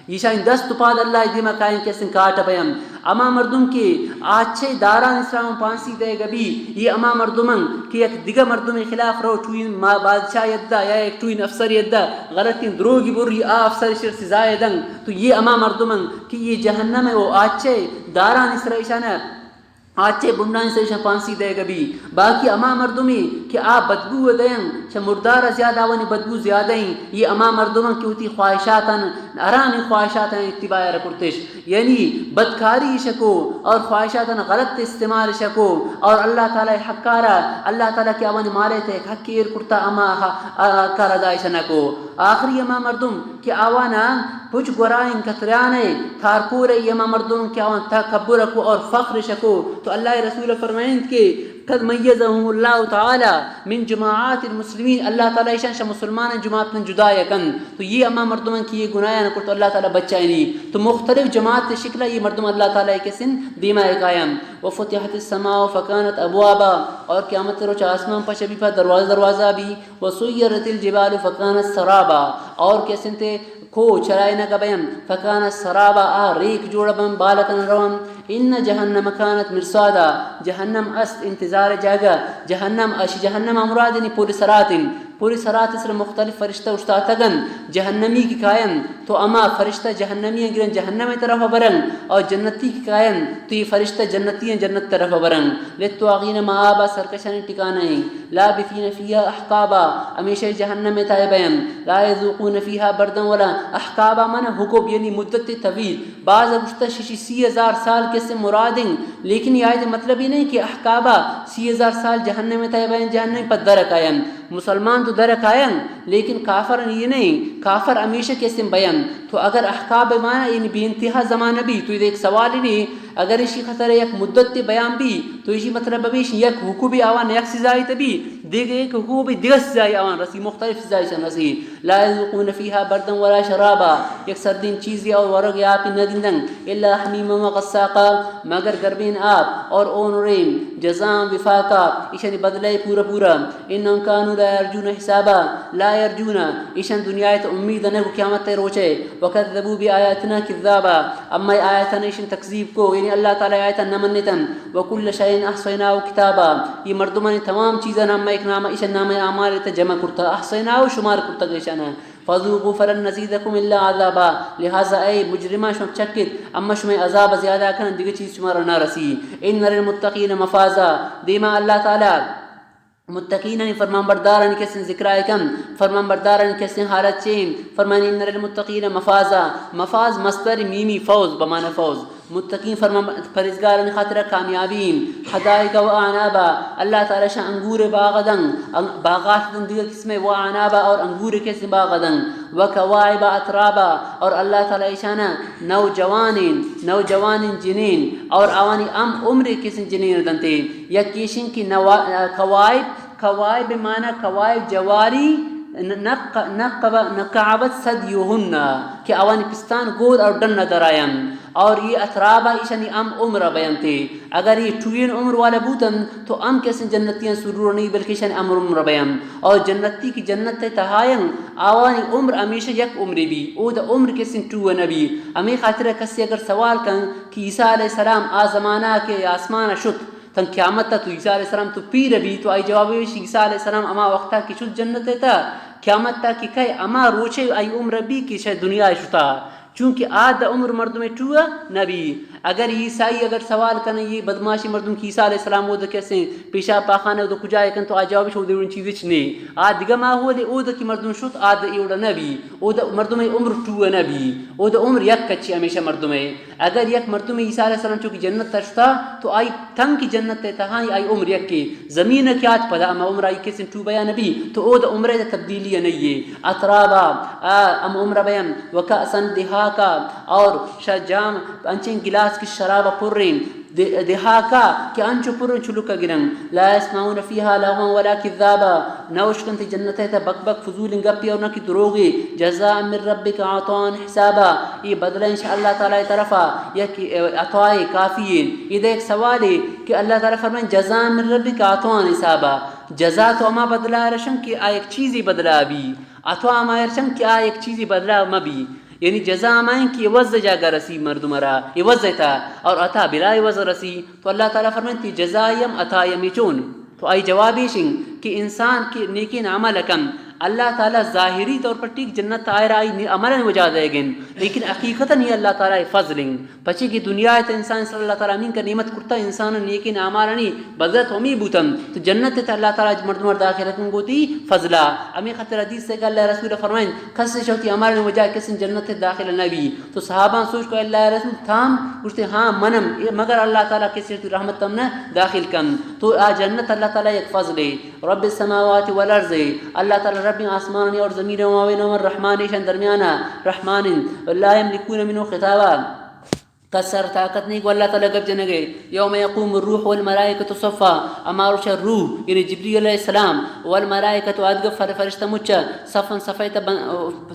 یہ شاین دست پاد اللہ دیما قائم کیسن کاٹ بیان اما مردم کے آچھے داران اسلام پانسی دے گبی یہ اما مردمن کہ ایک دیگا مردم خلاف رو ٹوین بادشاہ یدہ یا ایک ٹوین افسر یدہ غلطین دروگی بری افسر شر سزائے دنگ تو یہ اما مردمن کہ یہ جہنم ہے وہ آچھے داران اسرائیشان ہے آچے بندان سے شاہ پانسی دے گبی باقی اما مردمی کہ آپ بدبو دیں شاہ مردار زیادہ ونی بدبو زیادہ ہیں یہ اما مردمان کی ہوتی خواہشاتاً ارانی خواہشاتاً اتباع رکھتش یعنی بدکاری شکو اور خواہشاتاً غلط استعمال شکو اور اللہ تعالی حقارا اللہ تعالی کی آوانی مارے تھے حق کی کرتا اما کارا دائشہ نکو آخری اما مردم کہ آوانا پچھ گرائیں کتریانے تھارکور اما مردم کہ آوان تکبر کو اور فخر شکو تو اللہ رسول فرمائیں کہ قد میزهم اللہ تعالی من جماعات المسلمین اللہ تعالی شان مسلمان جماعت من جدا یکن تو یہ اما مردمان کی یہ گناہ نہ کرتا اللہ تعالی بچائے نہیں تو مختلف جماعت شکلہ یہ مردم اللہ تعالی کے سن دیما قائم وفتحت السماء فكانت ابوابا اور قیامت روز آسمان پر شبی پر دروازہ بھی وسيرت الجبال فكانت سرابا اور کیسن تھے کو چرائے نہ بیان فكانت سرابا ریک جوڑا بن بالکن روان ان جہنم کانت مرصادا جہنم است انتظار جگہ جہنم جہنم مراد نہیں پوری سرات اس مختلف فرشتہ اشتاتگن جہنمی کی قائم تو اما فرشتہ جہنمی گرن جہنم طرف برن اور جنتی کی قائم تو یہ فرشتہ جنتی جنت طرف برن للطاغین مآبا سرکشان ٹھکانا ہے لابثین فیہا احقابا ہمیشہ جہنم میں تھا بیان لا یذوقون فیہا بردا ولا احقابا من حکم یعنی مدت طویل بعض گشتہ 80,000 سال کے سے مرادیں لیکن یہ آیت مطلب ہی نہیں کہ احقابا 80,000 سال جہنم میں تھا بیان جہنم پر در قائم مسلمان تو در قائم لیکن کافر یہ نہیں کافر ہمیشہ کیسے بیان تو اگر احقاب معنی یعنی بے انتہا زمانہ بھی تو یہ ایک سوال ہی نہیں اگر اسی خطر یک مدت بیان بھی تو اسی مطلب بھی یک حقوق بھی آوان یک سزائی تبھی دیکھ ایک حقوق بھی دیگر سزائی آوان رسی مختلف سزائی سے رسی لا یذوقون فیہا بردا ولا شرابا یک سردین چیزی اور ورگ آپی ندندن الا حمیم و غساقا مگر گربین آپ اور اون ریم جزام وفاقا ایشانی بدلے پورا انہم کانو لا یرجون حسابا لا یرجون ایشان دنیایت امید نہ قیامت روچے وکذبوا بآیاتنا کذابا اما آیاتنا ایشان تکذیب کو یعنی اللہ تعالی آیتا نمنتن وکل شیء احصیناہ کتابا یہ مردمان تمام چیزاں نام ایک نام ایشان نام اعمال جمع کرتا احصیناہ شمار کرتا گیشانا فذوقوا فلن نزيدكم الا عذابا لہذا اے مجرمہ شم چکت اما شم عذاب زیادہ کن دیگر چیز شمار نہ رسی ان للمتقین مفازا دیما اللہ تعالی متقین فرمان برداران کسن ذکرائے کم فرمان برداران کسن حالت چین فرمان ان للمتقین مفازا مفاز مصدر میمی فوز بمعنی فوز متقین فرمان پرہیزگاران خاطر کامیابین حدائق و اعنابا اللہ تعالی شاہ انگور باغدن باغات دن دیگر قسم و اعنابا اور انگور کسن باغدن و کواعب اترابا اور اللہ تعالی شانا نوجوان جنین اور اوانی عمر کسن جنین دنتے یا کیشن کی کوائب معنی کوائب جواری نقعبت صدیہن کہ اوانی پستان گود اور ڈن درائن اور یہ اترابا ایشانی عمر بیانتے اگر یہ ٹوین عمر والا بوتن تو کیسے جنتیاں سرور نہیں بلکہ شان عمر بیان اور جنتی کی جنت تہائن آوانی عمر ہمیشہ یک عمر بھی او دا عمر کیسے ٹو نبی ہمیں خاطر کسی اگر سوال کن کہ عیسیٰ علیہ السلام زمانہ کے آسمان شد تن قیامت تا تو عیسیٰ علیہ السلام تو پیر بھی تو آئی جواب عیسیٰ علیہ السلام اما وقتا کی شد جنت تا قیامت تا کی کئی اما روچے آئی عمر بھی کی شاید دنیا شتا چونکہ آدھا عمر مردم ٹوہ نبی اگر عیسائی اگر سوال کرنے یہ بدماشی مردم کی عیسیٰ علیہ السلام وہ کیسے پیشہ پاخانہ وہ کجائے کن تو آجواب شو دے ان چیزیں نہیں آدھ دیگا ما ہوا لے او دا کی مردم شد آدھا ایوڑا نبی او دا مردم عمر ٹوہ نبی او دا عمر یک کچی ہمیشہ مردم اگر یک مردم عیسیٰ علیہ السلام چونکہ جنت تشتا تو آئی تنگ کی جنت تہاں آئی عمر یک کے زمین کیات پدا اما عمر آئی کیسے ٹو بیا نبی تو او دا عمر دا تبدیلی نہیں ہے اترابا ام عمر بیان وکأسن دہاکا اور شجام انچین گلاس کی شراب پرین دہاکا کہ انچو پرن چلوکا گرن لا اسمعون فیہا لغوا ولا کذابا نوش کنتی جنت ہے بک بک فضول گپی اور نکی دروغی جزاء من ربک عطان حسابا یہ بدلہ انشاءاللہ تعالی طرفا یہ عطائی کافیین یہ دیکھ سوال ہے کہ اللہ تعالی فرمائیں جزاء من ربک عطان حسابا جزا تو اما بدلا رشن کہ ایک چیزی بدلا بھی عطا اما رشن کہ ایک چیزی بدلا مبی یعنی جزا مائیں کہ عوض جاگا رسی مردمرا عوض تھا اور عطا بلا عوض رسی تو اللہ تعالیٰ فرمائیں جزایم عطا یمیچون تو آئی جوابی شنگ کہ انسان کی نیکین عمل کم اللہ تعالیٰ ظاہری طور پر ٹھیک جنت آئے رائی عمل وجہ دے گن لیکن حقیقتاً یہ اللہ تعالیٰ فضلنگ پچی کی دنیا ہے تو انسان صلی اللہ تعالیٰ امین کا نعمت کرتا انسان نیکین عمالانی بدلت ہمی بوتم تو جنت تا اللہ تعالیٰ مردمر داخل رکھن گوتی فضلہ امی خطر حدیث سے کہ اللہ رسول فرمائیں کس شوتی عمال وجہ کس جنت داخل نبی تو صحابہ سوچ کو اللہ رسول تھام پوچھتے ہاں منم مگر اللہ تعالیٰ کسی رحمت تمنا داخل کم تو جنت اللہ تعالیٰ ایک فضل ہے رب السماوات والارض اللہ تعالیٰ رب آسمانی اور زمین و الرحمن شان درمیانہ رحمان لا یملکون منه خطابا کسر طاقت نہیں کو اللہ تعالیٰ گب جنگے یوم یقوم الروح والملائکۃ صفا امارش الروح یعنی جبریل علیہ السلام والملائکۃ ادغ فرشتہ مچا صفا صفیت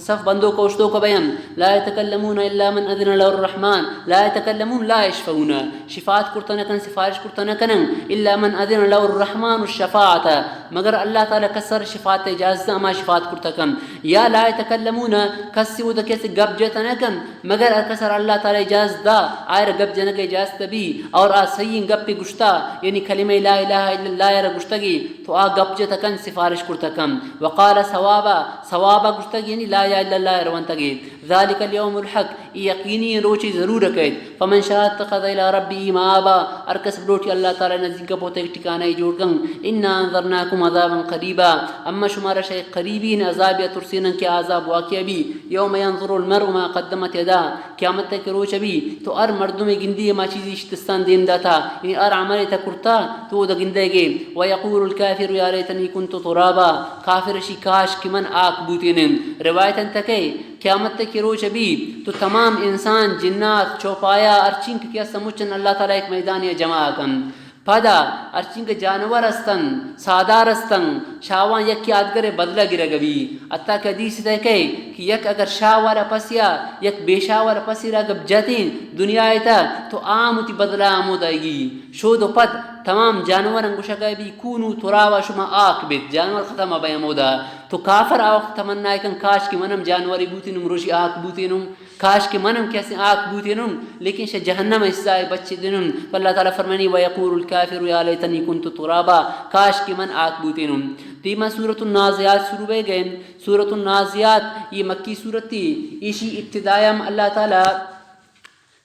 صف بندوں کو اشتو کو بیان لا يتكلمون الا من اذن له الرحمن لا يتكلمون لا يشفعون شفاعت کرتنا کن سفارش کرتنا کن الا من اذن له الرحمن الشفاعة مگر اللہ تعالیٰ کسر شفاعت اجازت اما شفاعت کرتا کن یا لا يتكلمون کسی وہ کیسے گب جتنا کن مگر کسر اللہ تعالیٰ اجازت دا آئر گپ جنگ اجازت بھی اور صحیح گپ پہ گشتا یعنی کلمہ لا الہ الا اللہ آئر گشتگی تو گپ جتا کن سفارش کرتا کم وقال ثوابا گشتگی یعنی لا الہ الا اللہ روانتگی ذالک اليوم الحق یقینی روچی ضرور رکھت فمن شاء اتخذ الى ربی مآبا ارکس بلوٹی اللہ تعالی نزدیک بہت ایک ٹھکانہ جوڑ گن انا انذرناکم عذابا قریبا اما شمارا شیء قریبین عذاب یا ترسینا کے عذاب واقع بھی یوم ينظر المرء ما قدمت یدا قیامت تک روچ بھی تو ار مردوں میں گندی ما چیزی اشتستان دیم داتا یعنی ار عمل تا کرتا تو دا گندے گے ویقول الکافر یا لیتنی کنت ترابا کافر شی کاش کہ من آک بوتینن روایتاً تکے قیامت تک روچ بھی تو تمام انسان جنات چوپایا ارچنک کیا سمجھن اللہ تعالیٰ ایک میدانی جمع کن پدا ارچنگ جانور استن سادار استن شاوان یک کی آدگر بدلہ گرہ گوی اتا کہ حدیث تے کہ یک اگر شاہ والا پسیا یک بے شاہ والا پسیا گب جاتین دنیا ایتا تو آمتی بدلہ آمود آئے گی شود و پد تمام جانور انگوشہ گئے بھی کونو تراوا شما آک بیت جانور ختم بے مودا تو کافر آوقت تمنا ہے کن کاش کی منم جانوری بوتینم روشی آک بوتینم کاش کہ منم کیسے آک بوتینم لیکن شاہ جہنم حصہ بچے دینم اللہ تعالیٰ فرمانی وَيَقُولُ الْكَافِرُ يَا لَيْتَنِي كُنْتُ تُرَابًا کاش کہ من آک بوتینم دیما سورة النازعات شروع بے گئے سورة النازعات یہ مکی سورت تھی اسی ابتدائم اللہ تعالیٰ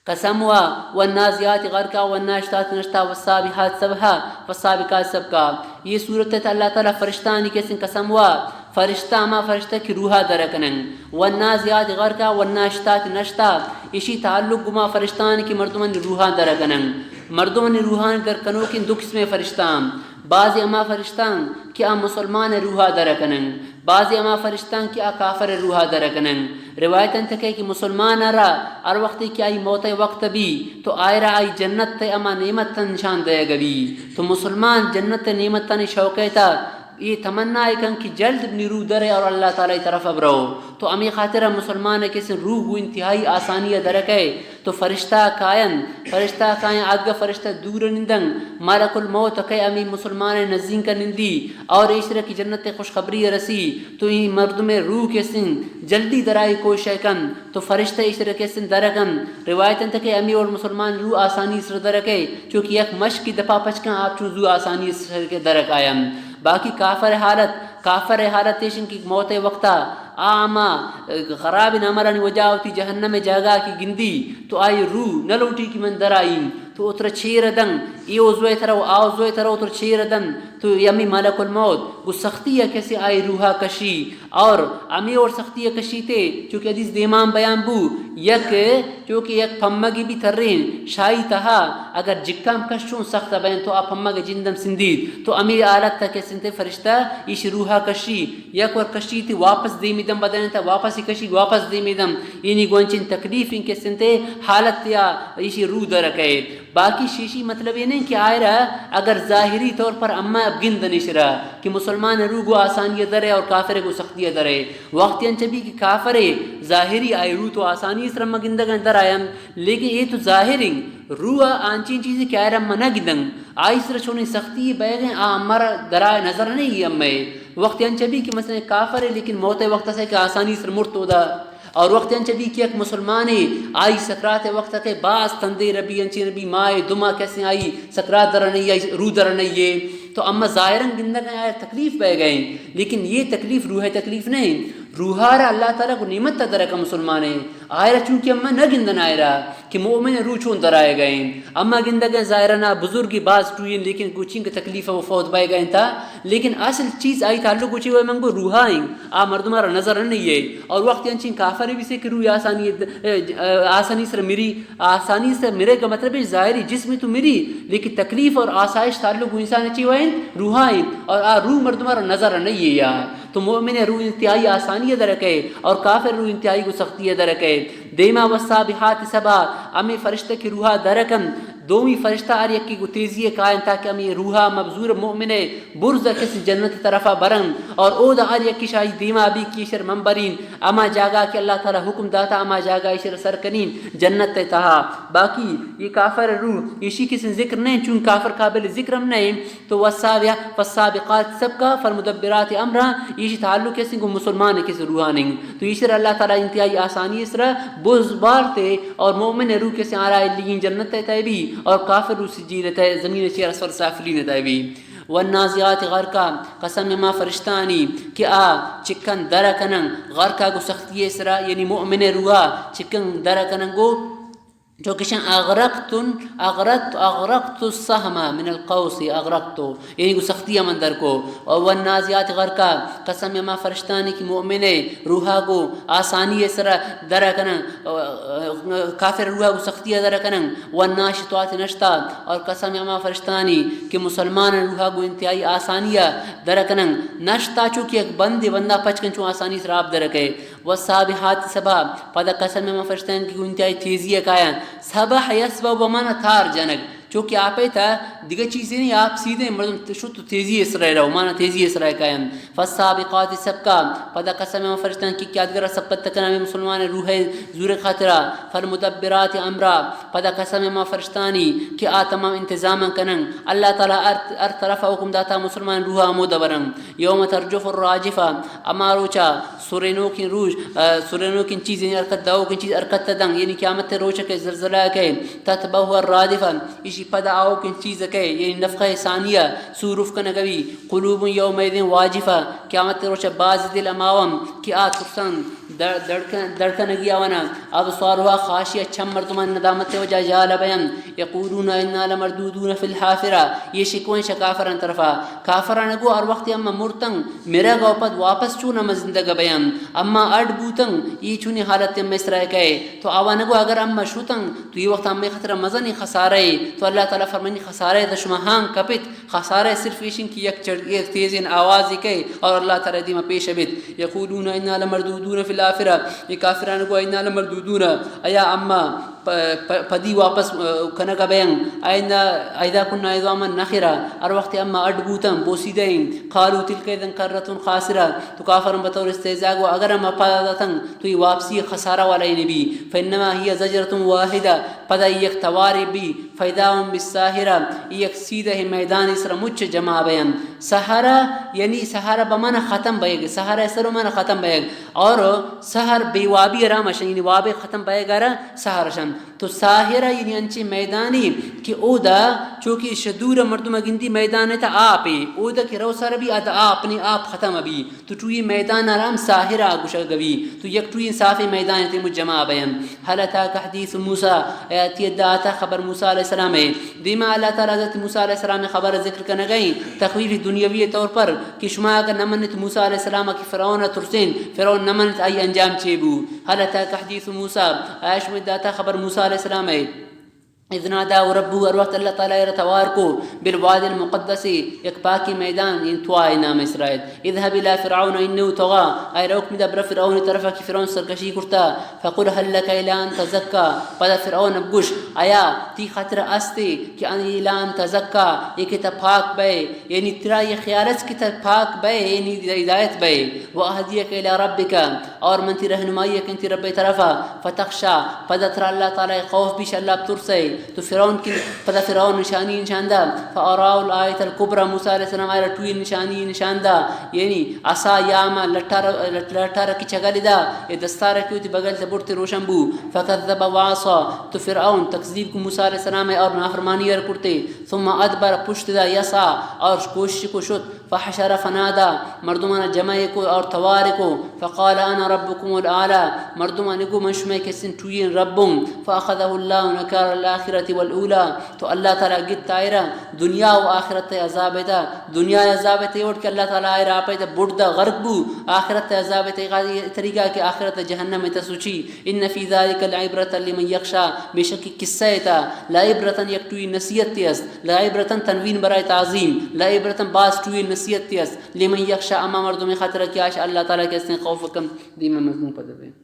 قسم ہوا والنازعات غرقا والناشطات نشطا والسابحات سبحا والسابقات سبقا. یہ صورت ہے اللہ تعالیٰ فرشتانی کیسے قسم ہوا فرشتہ اما فرشتہ کی روحا درکنن والنازعات غرقا والناشطات نشطا. اسی تعلق گما فرشتان کی مردمان روحا درکنن مردمان روحان درکنو کی دو قسم فرشتان. بعض اما فرشتان کیا مسلمان روحا درکنن بعض اما فرشتان کیا کافر روحا درکنن. روایتاً تک ہے کہ مسلمان را اور وقتی کہ آئی موت وقت بھی تو آئرہ آئی جنت تے اما نعمت نشان دے گی. تو مسلمان جنت نعمت نے شوقے تا یہ تمنا ہے کہ جلد اپنی روح درے اور اللہ تعالی طرف ابرو. تو امی خاطرہ مسلمان ہے کہ روح کو انتہائی آسانی درکے. تو فرشتہ کائیں آگا فرشتہ دور نندن مالک الموت کہ امی مسلمان نزین کا نندی اور عشرہ کی جنت خوشخبری رسی. تو یہ مرد میں روح کے سن جلدی درائی کوشش کن تو فرشتہ عشرہ کے سن درکن. روایتاً تک امی اور مسلمان روح آسانی سے درکے چونکہ ایک مشق کی دفعہ پچکن آپ چوزو آسانی سے درک آئم. باقی کافر حالت تیشن کی موت وقتا آما خراب نامرانی وجہ ہوتی جہنم جاگا کی گندی تو آئی روح نہ لوٹی کی من در آئیم تو اتر چیر دن ای اوزوئے ترو آوزوئے ترو اتر چیر دن تو یمی ملک الموت وہ سختی ہے کیسے آئی روحا کشی اور امی اور سختی ہے کشی تے چونکہ حدیث دیمان بیان بو چونکہ یک پھمگی بھی ترین شائی تہا اگر جکام کشون سخت بین تو آپ پھمگ جندم سندید. تو امی آلت تھا کہ سنتے فرشتہ ایش روحا کشی یک ور کشی تھی واپس دیمی دم بدن تا واپس کشی واپس دیمی دم اینی گونچن تکلیف ان کے سنتے حالت یا ایشی روح درکے. باقی شیشی مطلب یہ نہیں کہ آئرہ اگر ظاہری طور پر اما اب گند نشرہ کہ مسلمان روح کو آسانی درے اور کافر کو سختی درے. وقت انچبی کہ کافر ظاہری آئی روح تو آسانی اس رمہ گندگن در آئیم لیکن یہ تو ظاہری روح آنچین چیزیں کہ آئرہ منہ گندن آئی سر چھوڑی سختی بیگیں آمار درائے نظر نہیں امے. وقت انچبی کہ مثلا کافر ہے لیکن موت وقت سے کہ آسانی سر مرتو دا اور وقت انچبی کہ ایک مسلمان آئی سکرات وقت کے بعض تندے ربی انچی ربی مائے دماء کیسے آئی سکرات در نہیں آئی روح در نہیں ہے تو اما ظاہراً گندگیں آئے تکلیف بہ گئے لیکن یہ تکلیف روح تکلیف نہیں. روحارا اللہ تعالیٰ کو نعمت تا درکا مسلمان ہے آئرہ چونکہ اما نہ گندن آئرہ کہ مومن روح چون در آئے گئے اما گندگیں ظاہرانہ بزرگی باز ٹوئیں لیکن کچھ تکلیف وہ فوت بائے گئے تھا لیکن اصل چیز آئی تعلق کچھ ہوئے منگو روحائیں آ مردمارا نظر نہیں ہے. اور وقت انچین کافر بھی سے کہ روح آسانی سے میری آسانی سے میرے کا مطلب ہے ظاہری جسم تو میری لیکن تکلیف اور آسائش تعلق انسان اچھی ہوئیں روحائیں اور روح مردمارا نظر نہیں ہے یار. تو مومن روح انتہائی آسانی درکے اور کافر روح انتہائی کو سختی درکے. دیما والسابحات سبا امی فرشتہ کی روحا درکن دومی فرشتہ آر یکی کو تیزی قائم تاکہ امی روحا مبزور مومن برز کسی جنت طرفہ برن اور او دا آر یکی شاہی دیما بھی کیشر منبرین اما جاگا کہ اللہ تعالی حکم داتا اما جاگا ایشر سرکنین جنت تہا. باقی یہ کافر روح اسی کسی ذکر نہیں چون کافر قابل ذکرم نہیں. تو والسابقات سب کا فالمدبرات امرہ یہ تعلق کسی کو مسلمان کسی روحانی تو ایشر اللہ تعالی انتہائی آسانی اس طرح بوز بارتے اور مومن روح کسی آرائے لیگین جنت تیبی اور کافر روح سجیل تے زمین چیر اسفر سافلین تیبی. والنازعات غرقا قسم ما فرشتانی کہ چکن درکنن غرقا کو سختی اسرا یعنی مومن روحا چکن درکنن گو جو کشن اغرقت السهم من القوس اغرقت یعنی کو سختی مندر کو. والنازعات غرقا قسم ما فرشتانی کی مومن روحا کو آسانی سرا درکنن کافر روحا کو سختی درکنن. والناشطات نشطا اور قسم ما فرشتانی کہ مسلمان روحا کو انتہائی آسانی درکنن نشطا چونکہ ایک بندہ پچکن چون آسانی سرا آپ درکے. والسابحات سبا پدا قسم ما فرشتانی کی انتہائی تیزی کائن سبح یسبح بمانا تھار جنگ چونکہ آپ تھا دیگر چیزیں نہیں آپ سیدھے مردم شد تیزی اسرائے رہو مانا تیزی اسرائے قائم. فالسابقات سب کا پدا قسم ما فرشتان کی کیا دگرہ سبت تکنا میں مسلمان روح زور خاطرہ. فالمدبرات امرا پدا قسم ما فرشتانی کہ تمام انتظام کنن اللہ تعالیٰ ار طرف حکم داتا مسلمان روح آمود برن. یوم ترجف الراجفہ اما روچا سورینو کی روش سورینو کی چیزیں ارکت داو کی چیز ارکت دن یعنی قیامت روچا کے زلزلہ کے تتبہ الرادفہ اسی پدا آو کن چیز کے یعنی نفخہ ثانیہ سورف کنگوی. قلوب یوم ایدن واجفہ قیامت روچا باز دل اماوم کہ ترسن دڑکن گیا ونا ابصارها خاشیہ چم مردمان ندامت وجہ جال بیان یقولون انا لمردودون فی الحافرہ یہ شکویں کافران طرفا کافران گو اور وقت اما مرتن میرا گو پد واپس چون اما زندگا بیان اما اڈ بوتن یہ چونی حالت میں اسرائے کہے تو آوان گو اگر اما شوتن تو یہ وقت اما خطرہ مزنی خسارے تو اللہ تعالیٰ فرمانی خسارے دشما ہاں کپت خسارے صرف ایشن کی ایک تیزین آوازی کہے اور اللہ تعالیٰ دیما پیش بیت یقولون انا لمردودون فی الآخرہ یہ کافران گو انا لمردودون ایا اما پدی واپس کنگا بیان ایدا کننا عظاما نخرا اور وقت اما اڈبوتم بوسیدین قالو تلک اذن کرتن خاسرہ تو کافرن بطور استہزاء گو اگر اما پادتن تو یہ واپسی خسارہ والا نبی فانما ہی زجرۃ واحدہ پدا یک تواری بھی فیداؤں بالساہرہ یک سیدہ میدان اسرا مچ جمع بیان سہارا یعنی سہارا بمانا ختم بیگ سہارا اسرو مانا ختم بیگ اور سہر بے وابی رامشن یعنی واب ختم بیگ را سہرشن تو ساہرہ یعنی انچی میدانی کہ او دا چونکہ شدور مردم گندی میدان تا آپ او دا کہ رو سر بھی آتا اپنی آپ ختم بھی تو چوئی میدان آرام ساہرہ گوشا گوی تو یک چوئی صافی میدان تی مجمع بیان حالتا کہ حدیث موسیٰ ایتی داتا خبر موسیٰ علیہ السلام ہے دیما اللہ تعالیٰ حضرت موسیٰ علیہ السلام خبر ذکر کرنے گئی تخویف دنیاوی طور پر کہ شما اگر نمنت موسیٰ علیہ السلام کی فرعون ترسین فرعون نمنت ای انجام چیبو حالتا کہ حدیث موسیٰ عائش میں داتا خبر موسیٰ علیہ السلام ہے اذ نادا ربه اور وقت اللہ تعالیٰ رتوار کو بالواد المقدس یک پاکی میدان ان توائے نام اسرائیل اذهب الى فرعون انه طغى اے روک مدبر فرعون طرف کی فرعون سرکشی کرتا فقل هل لك الى ان تزكى پدا فرعون بگوش آیا تی خطر استے کہ ان الى ان تزكى یہ کہ پاک بے یعنی ترا یہ خیالت کہ پاک بے یعنی ہدایت بے واهديك الى ربك اور من تی رہنمائی کہ انت رب طرفا فتخشى پدا ترا اللہ تعالیٰ خوف بیش اللہ ترسے تو فرعون کی پتہ فرعون نشانی نشاندہ فاراو الآیت الکبرى موسیٰ علیہ السلام آئے ٹوئی نشانی نشاندہ یعنی عصا یاما لٹا رکی چگلی دا یہ دستار کیوں تی بغل سے بڑھتے روشن بو فکذب وعصا تو فرعون تکذیب کو موسیٰ علیہ السلام اور نافرمانی ار کرتے ثم ادبر پشت دا یسا اور کوشش کو شد فحشر فنادا مردمان جمع کو اور توار کو فقال انا ربکم الاعلی مردمان کو من شمع کسن ٹوئین ربم فاخذه اللہ نکار الاخرت والاولا تو اللہ تعالیٰ گت تائرہ دنیا و آخرت عذاب دا دنیا عذاب تیوٹ کہ اللہ تعالیٰ آئے راپے دا بڑھ دا غرق بو آخرت عذاب طریقہ کہ آخرت جہنم تسوچی ان فی ذالک العبرت لمن یخشا بے شکی قصہ تا لعبرتن یک ٹوئی نصیحت تیس لعبرتن تنوین برای تعظیم لعبرتن باز ٹوئی نصیحت تیس لمن یخشا اما مردم خطرہ کیاش اللہ تعالیٰ کے اس نے خوف کم دیمہ مضمون پدر